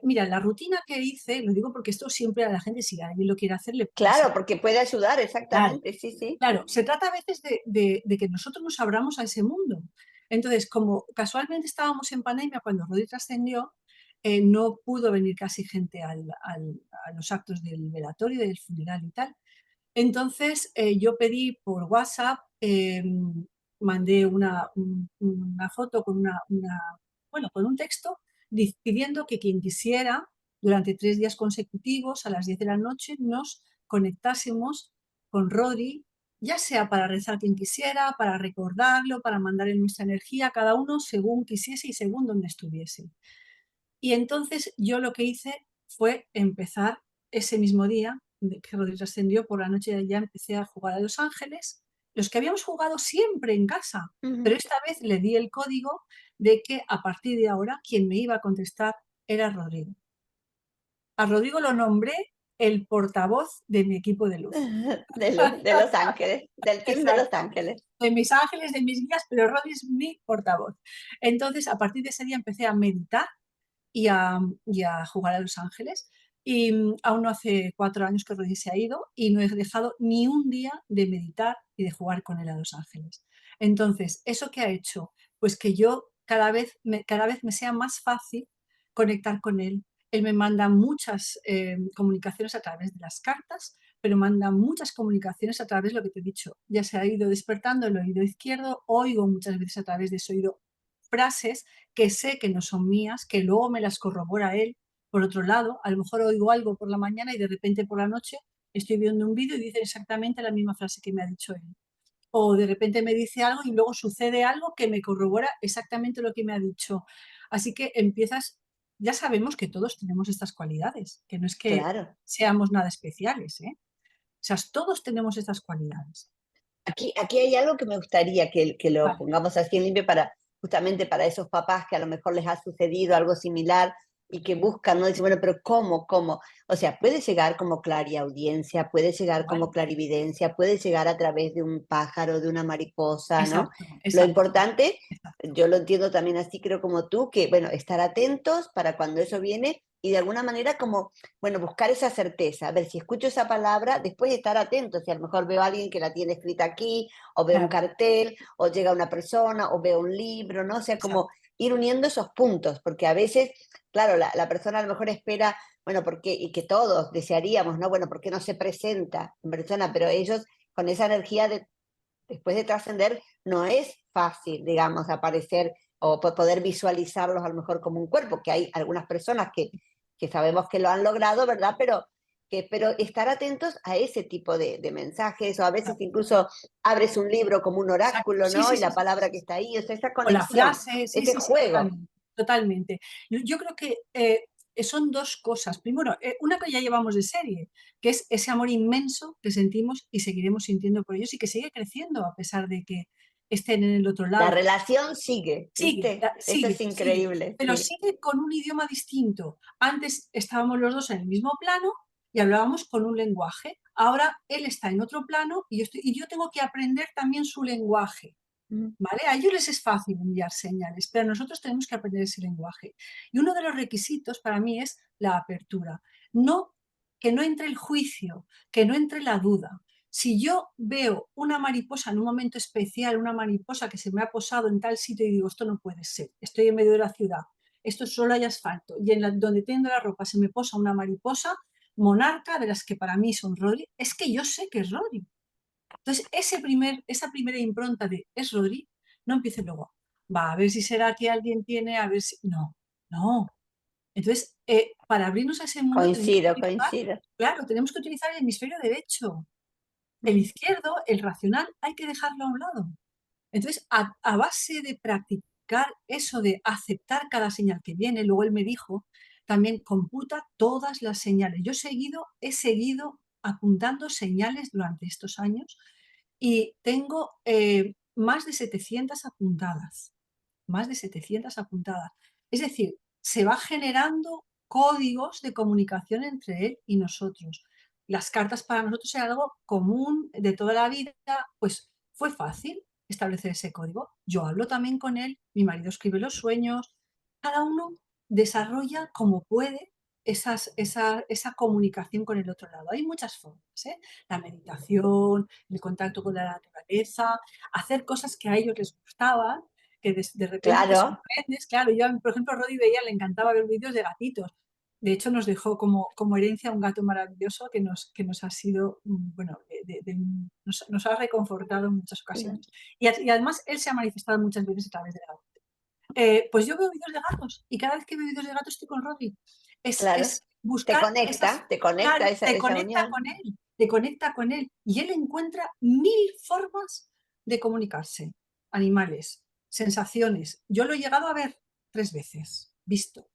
Mira, la rutina que hice, lo digo porque esto siempre a la gente, si alguien lo quiere hacer, le puede Claro, servir. porque puede ayudar, Claro, exactamente, sí, sí. claro, se trata a veces de que nosotros nos abramos a ese mundo. Entonces, como casualmente estábamos en pandemia cuando Rodri trascendió, no pudo venir casi gente a los actos del velatorio, del funeral y tal. Entonces, yo pedí por WhatsApp, mandé una foto con bueno, con un texto pidiendo que quien quisiera, durante 3 días consecutivos, a las 10 de la noche, nos conectásemos con Rodri, ya sea para rezar quien quisiera, para recordarlo, para mandarle nuestra energía, cada uno según quisiese y según donde estuviese. Y entonces yo lo que hice fue empezar ese mismo día que Rodri ascendió por la noche, ya empecé a jugar a Los Ángeles, los que habíamos jugado siempre en casa, pero Ujú. esta vez le di el código de que a partir de ahora quien me iba a contestar era Rodrigo. A Rodrigo lo nombré el portavoz de mi equipo de luz. De Los Ángeles, del team de Los Exacto. Ángeles. De mis ángeles, de mis guías, pero Rodri es mi portavoz. Entonces, a partir de ese día empecé a meditar y a jugar a Los Ángeles. Y aún no hace 4 años que Rodri se ha ido y no he dejado ni un día de meditar y de jugar con él a Los Ángeles. Entonces, ¿eso qué ha hecho? Pues que yo cada vez me sea más fácil conectar con él. Él me manda muchas comunicaciones a través de las cartas, pero manda muchas comunicaciones a través de lo que te he dicho. Ya se ha ido despertando el oído izquierdo, oigo muchas veces a través de ese oído frases que sé que no son mías, que luego me las corrobora él. Por otro lado, a lo mejor oigo algo por la mañana y de repente por la noche estoy viendo un vídeo y dice exactamente la misma frase que me ha dicho él. O de repente me dice algo y luego sucede algo que me corrobora exactamente lo que me ha dicho. Así que empiezas, ya sabemos que todos tenemos estas cualidades, que no es que Claro. seamos nada especiales, ¿eh? O sea, todos tenemos estas cualidades. Aquí hay algo que me gustaría que lo Vale, pongamos así en limpio para justamente para esos papás que a lo mejor les ha sucedido algo similar y que buscan, ¿no? Dicen, bueno, pero ¿cómo? ¿Cómo? O sea, puede llegar como clariaudiencia, puede llegar vale. como clarividencia, puede llegar a través de un pájaro, de una mariposa, ¿no? Exacto, Lo exacto, importante, exacto. yo lo entiendo también así, creo como tú, que, bueno, estar atentos para cuando eso viene y de alguna manera como bueno, buscar esa certeza, a ver si escucho esa palabra, después estar atento, si a lo mejor veo a alguien que la tiene escrita aquí, o veo un Claro, cartel, o llega una persona, o veo un libro, ¿no? O sea, como exacto. ir uniendo esos puntos, porque a veces, claro, la persona a lo mejor espera, bueno, porque, y que todos desearíamos, ¿no? Bueno, ¿por qué no se presenta en persona? Pero ellos, con esa energía de, después de trascender, no es fácil, digamos, aparecer o poder visualizarlos a lo mejor como un cuerpo, que hay algunas personas que sabemos que lo han logrado, ¿verdad? Pero estar atentos a ese tipo de mensajes, o a veces Claro, incluso abres un libro como un exacto. oráculo, Sí, ¿no? sí, Y sí, la sí, sí, palabra sí, que sí. está ahí, o sea, esa O la conexión, frase, sí, ese sí, sí, juego. totalmente, totalmente. Yo creo que son dos cosas. Primero, una que ya llevamos de serie, que es ese amor inmenso que sentimos y seguiremos sintiendo por ellos y que sigue creciendo a pesar de que estén en el otro La lado. relación sigue, Sigue, ¿viste? Eso es sigue, increíble, pero sí. sigue con un idioma distinto. Antes estábamos los dos en el mismo plano y hablábamos con un lenguaje. Ahora él está en otro plano y yo tengo que aprender también su lenguaje. Mm. ¿Vale? A ellos les es fácil enviar señales, pero nosotros tenemos que aprender ese lenguaje. Y uno de los requisitos para mí es la apertura. No que no entre el juicio, que no entre la duda. Si yo veo una mariposa en un momento especial, una mariposa que se me ha posado en tal sitio y digo, esto no puede ser, estoy en medio de la ciudad, esto solo hay asfalto, y donde tengo la ropa se me posa una mariposa monarca de las que para mí son Rory, es que yo sé que es Rory. Entonces, esa primera impronta de es Rory, no empiece luego, va a ver si será que alguien tiene, a ver si... No, no. Entonces, para abrirnos a ese mundo tenemos que Coincido, utilizar, coincido. claro, tenemos que utilizar el hemisferio derecho. El izquierdo, el racional, hay que dejarlo a un lado. Entonces, a base de practicar eso de aceptar cada señal que viene, luego él me dijo, también computa todas las señales. Yo he seguido apuntando señales durante estos años y tengo más de 700 apuntadas, más de 700 apuntadas. Es decir, se va generando códigos de comunicación entre él y nosotros. Las cartas para nosotros era algo común de toda la vida, pues fue fácil establecer ese código. Yo hablo también con él, mi marido escribe los sueños, cada uno desarrolla como puede esa comunicación con el otro lado. Hay muchas formas, ¿eh? La meditación, el contacto con la naturaleza, hacer cosas que a ellos les gustaban, que de repente te Claro, sorprendes. Claro, yo, por ejemplo, a Rodi veía, le encantaba ver vídeos de gatitos. De hecho, nos dejó como herencia un gato maravilloso que nos ha sido, bueno, nos ha reconfortado en muchas ocasiones. Y además, él se ha manifestado muchas veces a través de la gato. Pues yo veo vídeos de gatos y cada vez que veo vídeos de gatos estoy con Rodri. claro. Es buscar esas, Te conecta claro, esa unión. te conecta con él y él encuentra mil formas de comunicarse. Animales, sensaciones. Yo lo he llegado a ver 3 veces, visto.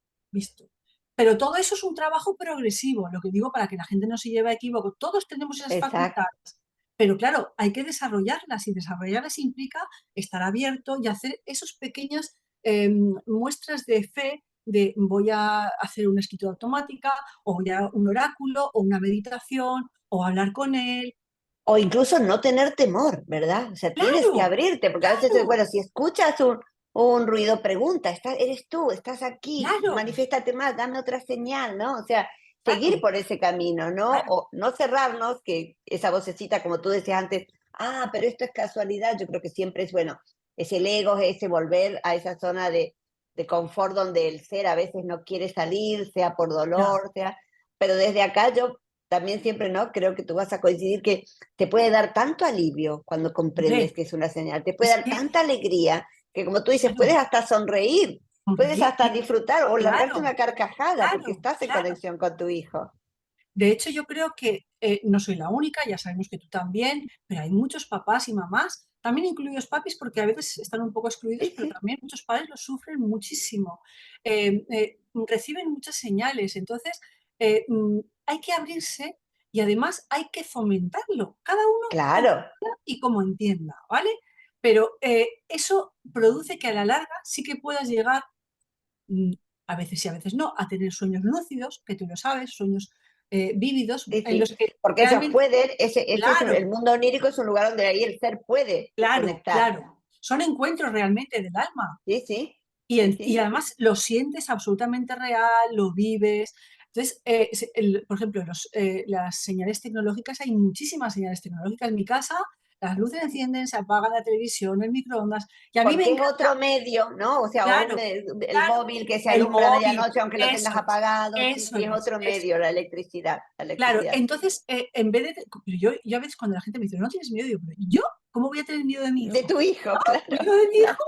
Pero todo eso es un trabajo progresivo, lo que digo para que la gente no se lleve a equivoco. Todos tenemos esas Exacto. facultades, pero claro, hay que desarrollarlas y desarrollarlas implica estar abierto y hacer esos pequeños muestras de fe de voy a hacer una escritura automática o voy a un oráculo o una meditación o hablar con él. O incluso no tener temor, ¿verdad? O sea, tienes que Claro, abrirte, porque a veces, claro, bueno, si escuchas un ruido, pregunta, eres tú, estás aquí, claro, manifiéstate más, dame otra señal, ¿no? O sea, seguir claro, por ese camino, ¿no? claro. O no cerrarnos, que esa vocecita, como tú decías antes, pero esto es casualidad, yo creo que siempre es bueno, es el ego, es ese volver a esa zona de confort donde el ser a veces no quiere salir, sea por Ya, dolor, sea, pero desde acá yo también siempre, ¿no? Creo que tú vas a coincidir que te puede dar tanto alivio cuando comprendes hombre, que es una señal, te puede es dar que, tanta alegría que como tú dices, puedes claro, hasta sonreír, puedes sonreír, hasta disfrutar o largarte claro, una carcajada porque claro, estás en claro. conexión con tu hijo. De hecho, yo creo que no soy la única, ya sabemos que tú también, pero hay muchos papás y mamás, también incluidos papis, porque a veces están un poco excluidos, Sí, pero sí, también muchos padres lo sufren muchísimo. Reciben muchas señales, entonces hay que abrirse y además hay que fomentarlo, cada uno como claro, quiera y como entienda, ¿vale? Pero eso produce que a la larga sí que puedas llegar mm, a veces sí, a veces no, a tener sueños lúcidos, que tú lo sabes, sueños vívidos, sí, en sí, los que porque ellos realmente, pueden, ese es el claro, mundo onírico, es un lugar donde ahí el ser puede claro, conectar. claro, son encuentros realmente del alma. Sí, sí, Y, sí, y sí. además lo sientes absolutamente real, lo vives. Entonces, por ejemplo, las señales tecnológicas, hay muchísimas señales tecnológicas. En mi casa, las luces encienden, se apaga la televisión, el microondas, y a mí me Porque es encanta, otro medio, ¿no? O sea, aún claro, el claro, móvil que se el alumbra a móvil, medianoche, aunque lo tengas apagado, sí, eso sí, es es, otro eso. medio, la electricidad, la Claro, electricidad. entonces, en vez de, yo a veces cuando la gente me dice, no tienes miedo, digo, pero ¿yo cómo voy a tener miedo de mi De hijo? tu hijo, No, claro, miedo de mi hijo claro.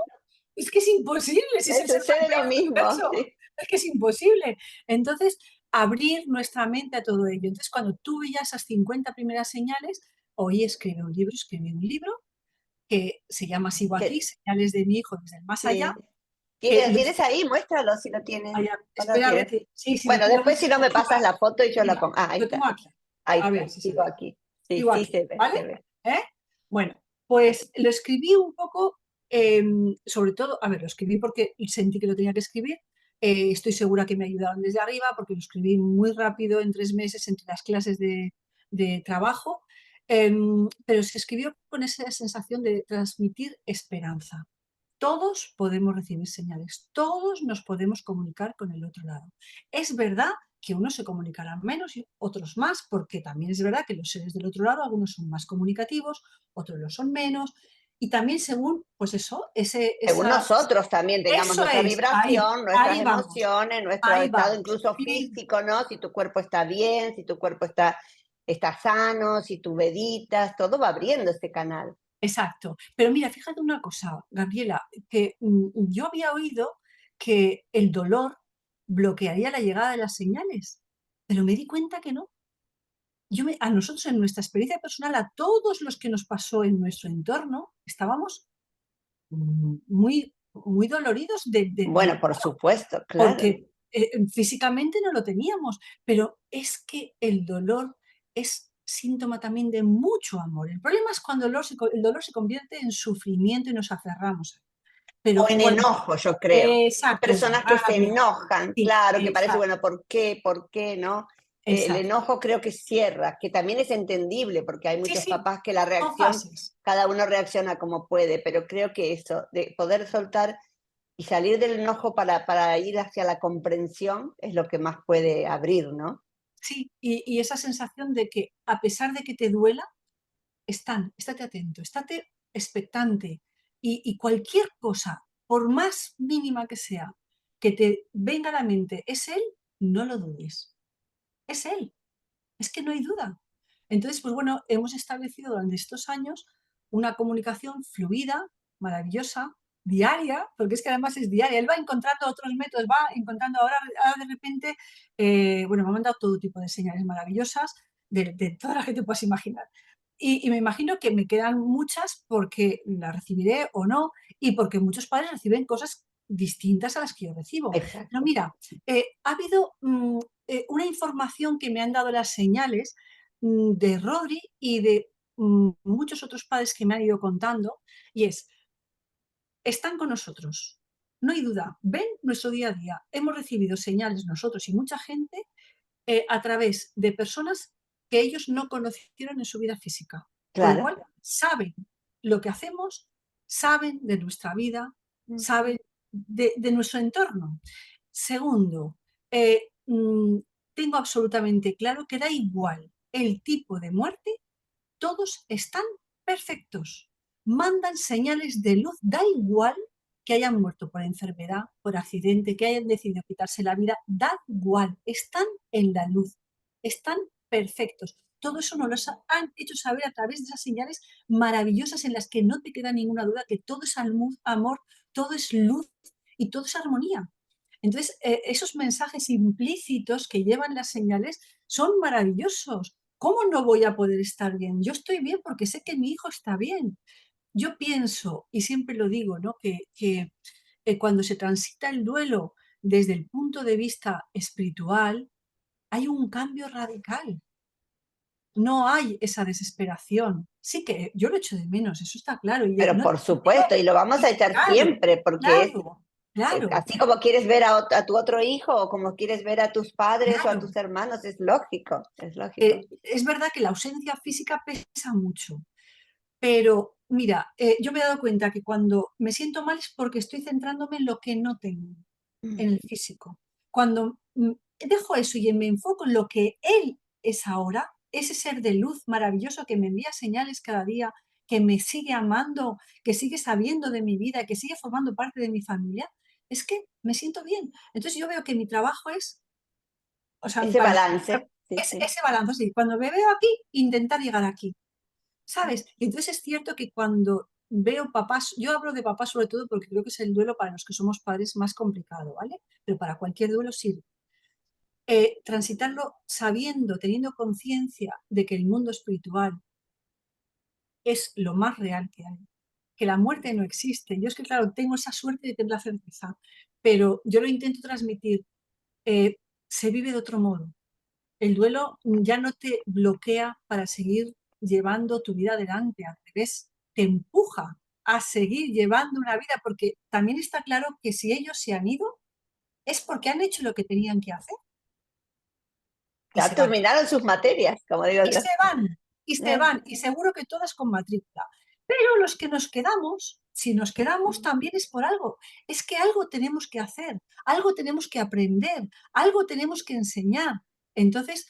es que es imposible, si es Me el ser más sucede lo bello del mismo, universo, sí. es que es imposible. Entonces, abrir nuestra mente a todo ello. Entonces, cuando tú veías esas 50 primeras señales, hoy escribí un libro que se llama Sigo aquí, Que, señales de mi hijo desde el más allá, sí. que ¿Lo tienes ahí? Muéstralo si lo tienes. ¿No lo espera a ver tienes? que, sí, sí, lo Bueno, tengo aquí, después si no me pasas la foto y yo la mira, pongo. Ahí lo está, tengo aquí, ahí a ver está, si se sigo ve. aquí. Sí, Sigo sí aquí, se ve, ¿vale? se ve. ¿Eh? Bueno, pues lo escribí un poco, sobre todo, a ver, lo escribí porque sentí que lo tenía que escribir. Estoy segura que me ayudaron desde arriba porque lo escribí muy rápido, en 3 meses, entre las clases de trabajo. Pero se escribió con esa sensación de transmitir esperanza. Todos podemos recibir señales, todos nos podemos comunicar con el otro lado. Es verdad que unos se comunicarán menos y otros más, porque también es verdad que los seres del otro lado, algunos son más comunicativos, otros lo son menos, y también según, pues eso, Según nosotros también tengamos eso nuestra es, vibración, nuestras ahí vamos, emociones, nuestro ahí estado vamos. incluso físico, ¿no? Si tu cuerpo está bien, si tu cuerpo está sano, si tú meditas, todo va abriendo este canal. Exacto. Pero mira, fíjate una cosa, Gabriela, que yo había oído que el dolor bloquearía la llegada de las señales, pero me di cuenta que no. A nosotros, en nuestra experiencia personal, a todos los que nos pasó en nuestro entorno, estábamos muy, muy doloridos del Bueno, por supuesto, claro. porque físicamente no lo teníamos, pero es que el dolor es síntoma también de mucho amor. El problema es cuando el dolor se convierte en sufrimiento y nos aferramos a él. O Pero en cuando... enojo, yo creo. Hay Exacto, es personas que se rabia. enojan, Sí, claro, que parece, exacto, bueno, ¿por qué? ¿Por qué no? El exacto. enojo creo que cierra, que también es entendible, porque hay Sí, muchos sí, papás que la son reacción, fases. cada uno reacciona como puede, pero creo que eso, de poder soltar y salir del enojo para ir hacia la comprensión, es lo que más puede abrir, ¿no? Sí, y esa sensación de que a pesar de que te duela, estate atento, estate expectante y cualquier cosa, por más mínima que sea, que te venga a la mente, es él, no lo dudes. Es él, es que no hay duda. Entonces, pues bueno, hemos establecido durante estos años una comunicación fluida, maravillosa, diaria, porque es que además es diaria. Él va encontrando otros métodos, va encontrando ahora de repente, bueno, me ha mandado todo tipo de señales maravillosas de toda la que te puedas imaginar. Y me imagino que me quedan muchas porque las recibiré o no, y porque muchos padres reciben cosas distintas a las que yo recibo. Pero Exacto. mira, ha habido una información que me han dado las señales de Rodri y de muchos otros padres que me han ido contando, y es, están con nosotros, no hay duda, ven nuestro día a día, hemos recibido señales nosotros y mucha gente a través de personas que ellos no conocieron en su vida física, con lo Claro. cual saben lo que hacemos, saben de nuestra vida, saben de nuestro entorno. Segundo, tengo absolutamente claro que da igual el tipo de muerte, todos están perfectos, mandan señales de luz, da igual que hayan muerto por enfermedad, por accidente, que hayan decidido quitarse la vida, da igual, están en la luz, están perfectos. Todo eso nos lo han hecho saber a través de esas señales maravillosas en las que no te queda ninguna duda que todo es amor, todo es luz y todo es armonía. Entonces, esos mensajes implícitos que llevan las señales son maravillosos. ¿Cómo no voy a poder estar bien? Yo estoy bien porque sé que mi hijo está bien. Yo pienso, y siempre lo digo, ¿no? que cuando se transita el duelo desde el punto de vista espiritual, hay un cambio radical. No hay esa desesperación. Sí que yo lo echo de menos, eso está claro. Y Pero no, por supuesto, y lo vamos a echar claro, siempre, porque claro, claro, así como quieres ver a tu otro hijo o como quieres ver a tus padres o a claro. tus hermanos, es lógico, es lógico. Es verdad que la ausencia física pesa mucho, pero mira, yo me he dado cuenta que cuando me siento mal es porque estoy centrándome en lo que no tengo, en el físico. Cuando dejo eso y me enfoco en lo que él es ahora, ese ser de luz maravilloso que me envía señales cada día, que me sigue amando, que sigue sabiendo de mi vida, que sigue formando parte de mi familia, es que me siento bien. Entonces yo veo que mi trabajo es, o sea, Ese balance, sí, es sí. ese balance, sí, cuando me veo aquí, intentar llegar aquí. ¿Sabes? Y entonces es cierto que cuando veo papás, yo hablo de papás sobre todo porque creo que es el duelo para los que somos padres más complicado, ¿vale? Pero para cualquier duelo sirve. Transitarlo sabiendo, teniendo conciencia de que el mundo espiritual es lo más real que hay, que la muerte no existe. Yo es que, claro, tengo esa suerte de tener la certeza, pero yo lo intento transmitir. eh, Se vive de otro modo. El duelo ya no te bloquea para seguir llevando tu vida adelante, al revés, te empuja a seguir llevando una vida, porque también está claro que si ellos se han ido, es porque han hecho lo que tenían que hacer y Ya se van. terminaron sus materias, como digo Y se yo. van, y se van, y seguro que todas con matrícula. Pero los que nos quedamos, si nos quedamos también es por algo. Es que algo tenemos que hacer, algo tenemos que aprender, algo tenemos que enseñar. Entonces,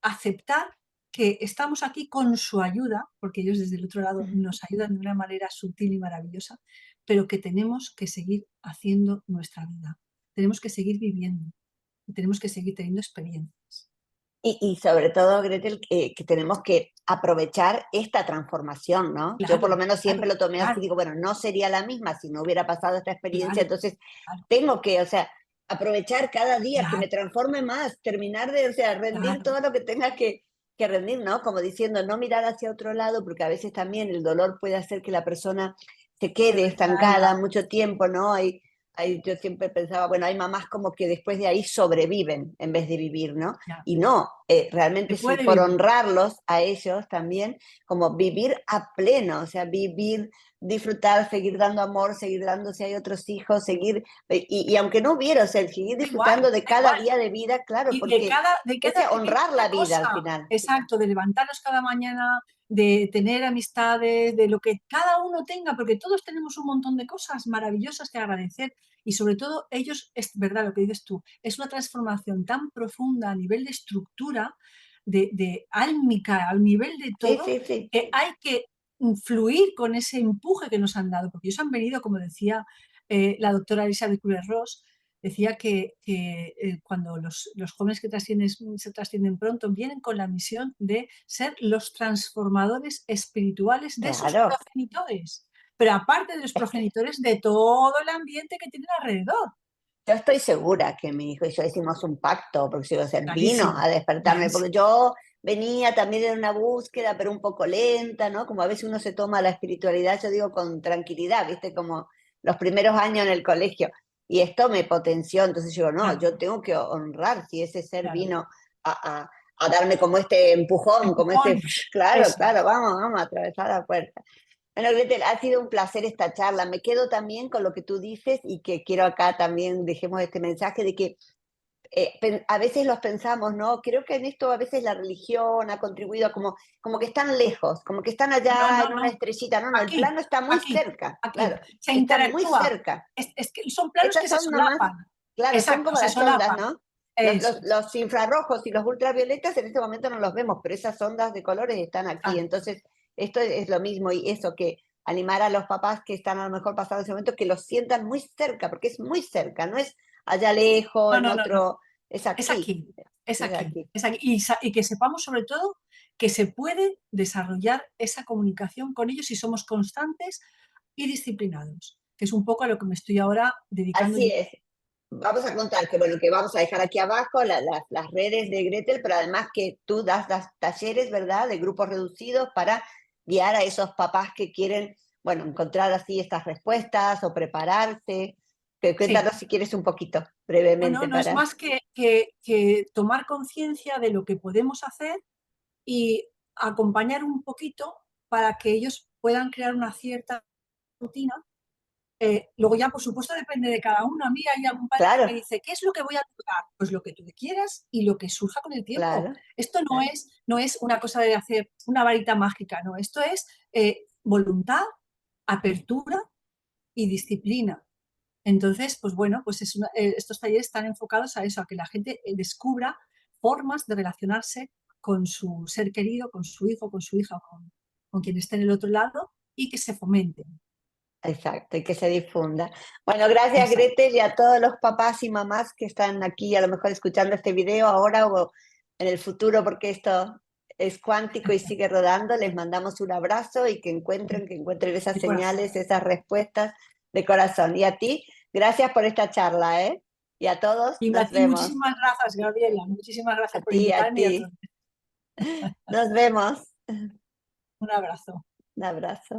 aceptar que estamos aquí con su ayuda, porque ellos desde el otro lado nos ayudan de una manera sutil y maravillosa, pero que tenemos que seguir haciendo nuestra vida. Tenemos que seguir viviendo y tenemos que seguir teniendo experiencias. Y sobre todo, Gretel, que tenemos que aprovechar esta transformación, ¿no? Yo por lo Claro, menos claro, siempre lo tomé así, claro, digo, bueno, no sería la misma si no hubiera pasado esta experiencia, claro, entonces claro, tengo que, o sea, aprovechar cada día, que claro, me transforme más, terminar de, o sea, rendir claro, todo lo que tenga que rendir, ¿no? Como diciendo, no mirar hacia otro lado, porque a veces también el dolor puede hacer que la persona se se quede retraiga, estancada mucho tiempo, ¿no? Yo siempre pensaba, bueno, hay mamás como que después de ahí sobreviven en vez de vivir, ¿no? ya. Y no, Se realmente sí, puede por vivir, honrarlos a ellos también, como vivir a pleno, o sea, vivir, disfrutar, seguir dando amor, seguir dando si hay otros hijos, seguir, y aunque no hubiera, o sea, seguir da igual, disfrutando de da cada igual. día de vida, claro, Y porque de es cada honrar pequeñita la vida al cosa, final. exacto, de levantarnos cada mañana, de tener amistades, de lo que cada uno tenga, porque todos tenemos un montón de cosas maravillosas que agradecer y sobre todo ellos, es verdad lo que dices tú, es una transformación tan profunda a nivel de estructura, de álmica, al nivel de Sí, todo, sí, sí. que hay que fluir con ese empuje que nos han dado, porque ellos han venido, como decía la doctora Elizabeth Kubler-Ross, decía que cuando los jóvenes que se trascienden pronto vienen con la misión de ser los transformadores espirituales de sus Claro. progenitores, pero aparte de los Es que progenitores, de todo el ambiente que tienen alrededor. yo estoy segura que mi hijo y yo hicimos un pacto, porque si, o sea, vino Clarísimo, a despertarme, porque clarísimo. yo venía también en una búsqueda, pero un poco lenta, ¿no? Como a veces uno se toma la espiritualidad, yo digo, con tranquilidad, ¿viste? Como los primeros años en el colegio. Y esto me potenció, entonces yo digo, no, Claro, yo tengo que honrar si ese ser claro. vino a darme como este empujón, como este, Empujón, claro, eso claro, es. vamos a atravesar la puerta. Bueno, Gretel, ha sido un placer esta charla. Me quedo también con lo que tú dices y que quiero acá también dejemos este mensaje de que a veces los pensamos, ¿no? Creo que en esto a veces la religión ha contribuido a como que están lejos, como que están No, allá no, en una no. estrellita. No, no, el Aquí, plano está muy aquí, cerca, aquí. claro, Se está muy interactúa. cerca. Es que son planos que Estas se son nomás, solapan. claro, son Exacto, como se las ondas, solapan. ¿no? Eso es. Los infrarrojos y los ultravioletas en este momento no los vemos, pero esas ondas de colores están aquí. Exacto. Entonces, esto es lo mismo y eso que animar a los papás que están a lo mejor pasando ese momento, que los sientan muy cerca, porque es muy cerca, no es allá lejos, No, en no, no, no. otro, Es aquí, aquí, es es aquí, aquí. es aquí. Y que sepamos sobre todo que se puede desarrollar esa comunicación con ellos si somos constantes y disciplinados, que es un poco a lo que me estoy ahora dedicando Así yo. es. Vamos a contar que, bueno, que vamos a dejar aquí abajo las redes de Gretel, pero además que tú das talleres, ¿verdad?, de grupos reducidos para guiar a esos papás que quieren, bueno, encontrar así estas respuestas o prepararse. Sí, Cuéntanos si quieres un poquito, no, no, brevemente, no es para... más que tomar conciencia de lo que podemos hacer y acompañar un poquito para que ellos puedan crear una cierta rutina. Luego ya, por supuesto, depende de cada uno. A mí hay algún padre que me Claro, dice, ¿qué es lo que voy a tocar? Pues lo que tú quieras y lo que surja con el tiempo. claro, Esto claro. no es una cosa de hacer una varita mágica, no. Esto es voluntad, apertura y disciplina. Entonces, pues bueno, pues estos talleres están enfocados a eso, a que la gente descubra formas de relacionarse con su ser querido, con su hijo, con su hija, con quien esté en el otro lado y que se fomenten. Exacto, y que se difunda. Bueno, gracias Exacto. Gretel y a todos los papás y mamás que están aquí a lo mejor escuchando este video ahora o en el futuro, porque esto es cuántico y sigue rodando. Les mandamos un abrazo y que encuentren esas De corazón. señales, esas respuestas de corazón. Y a ti, gracias por esta charla, ¿eh? Y a todos, Y a nos ti vemos. muchísimas gracias, Gabriela. Muchísimas A gracias por ti, a invitarme y ti. a todos. Nos vemos. Un abrazo. Un abrazo.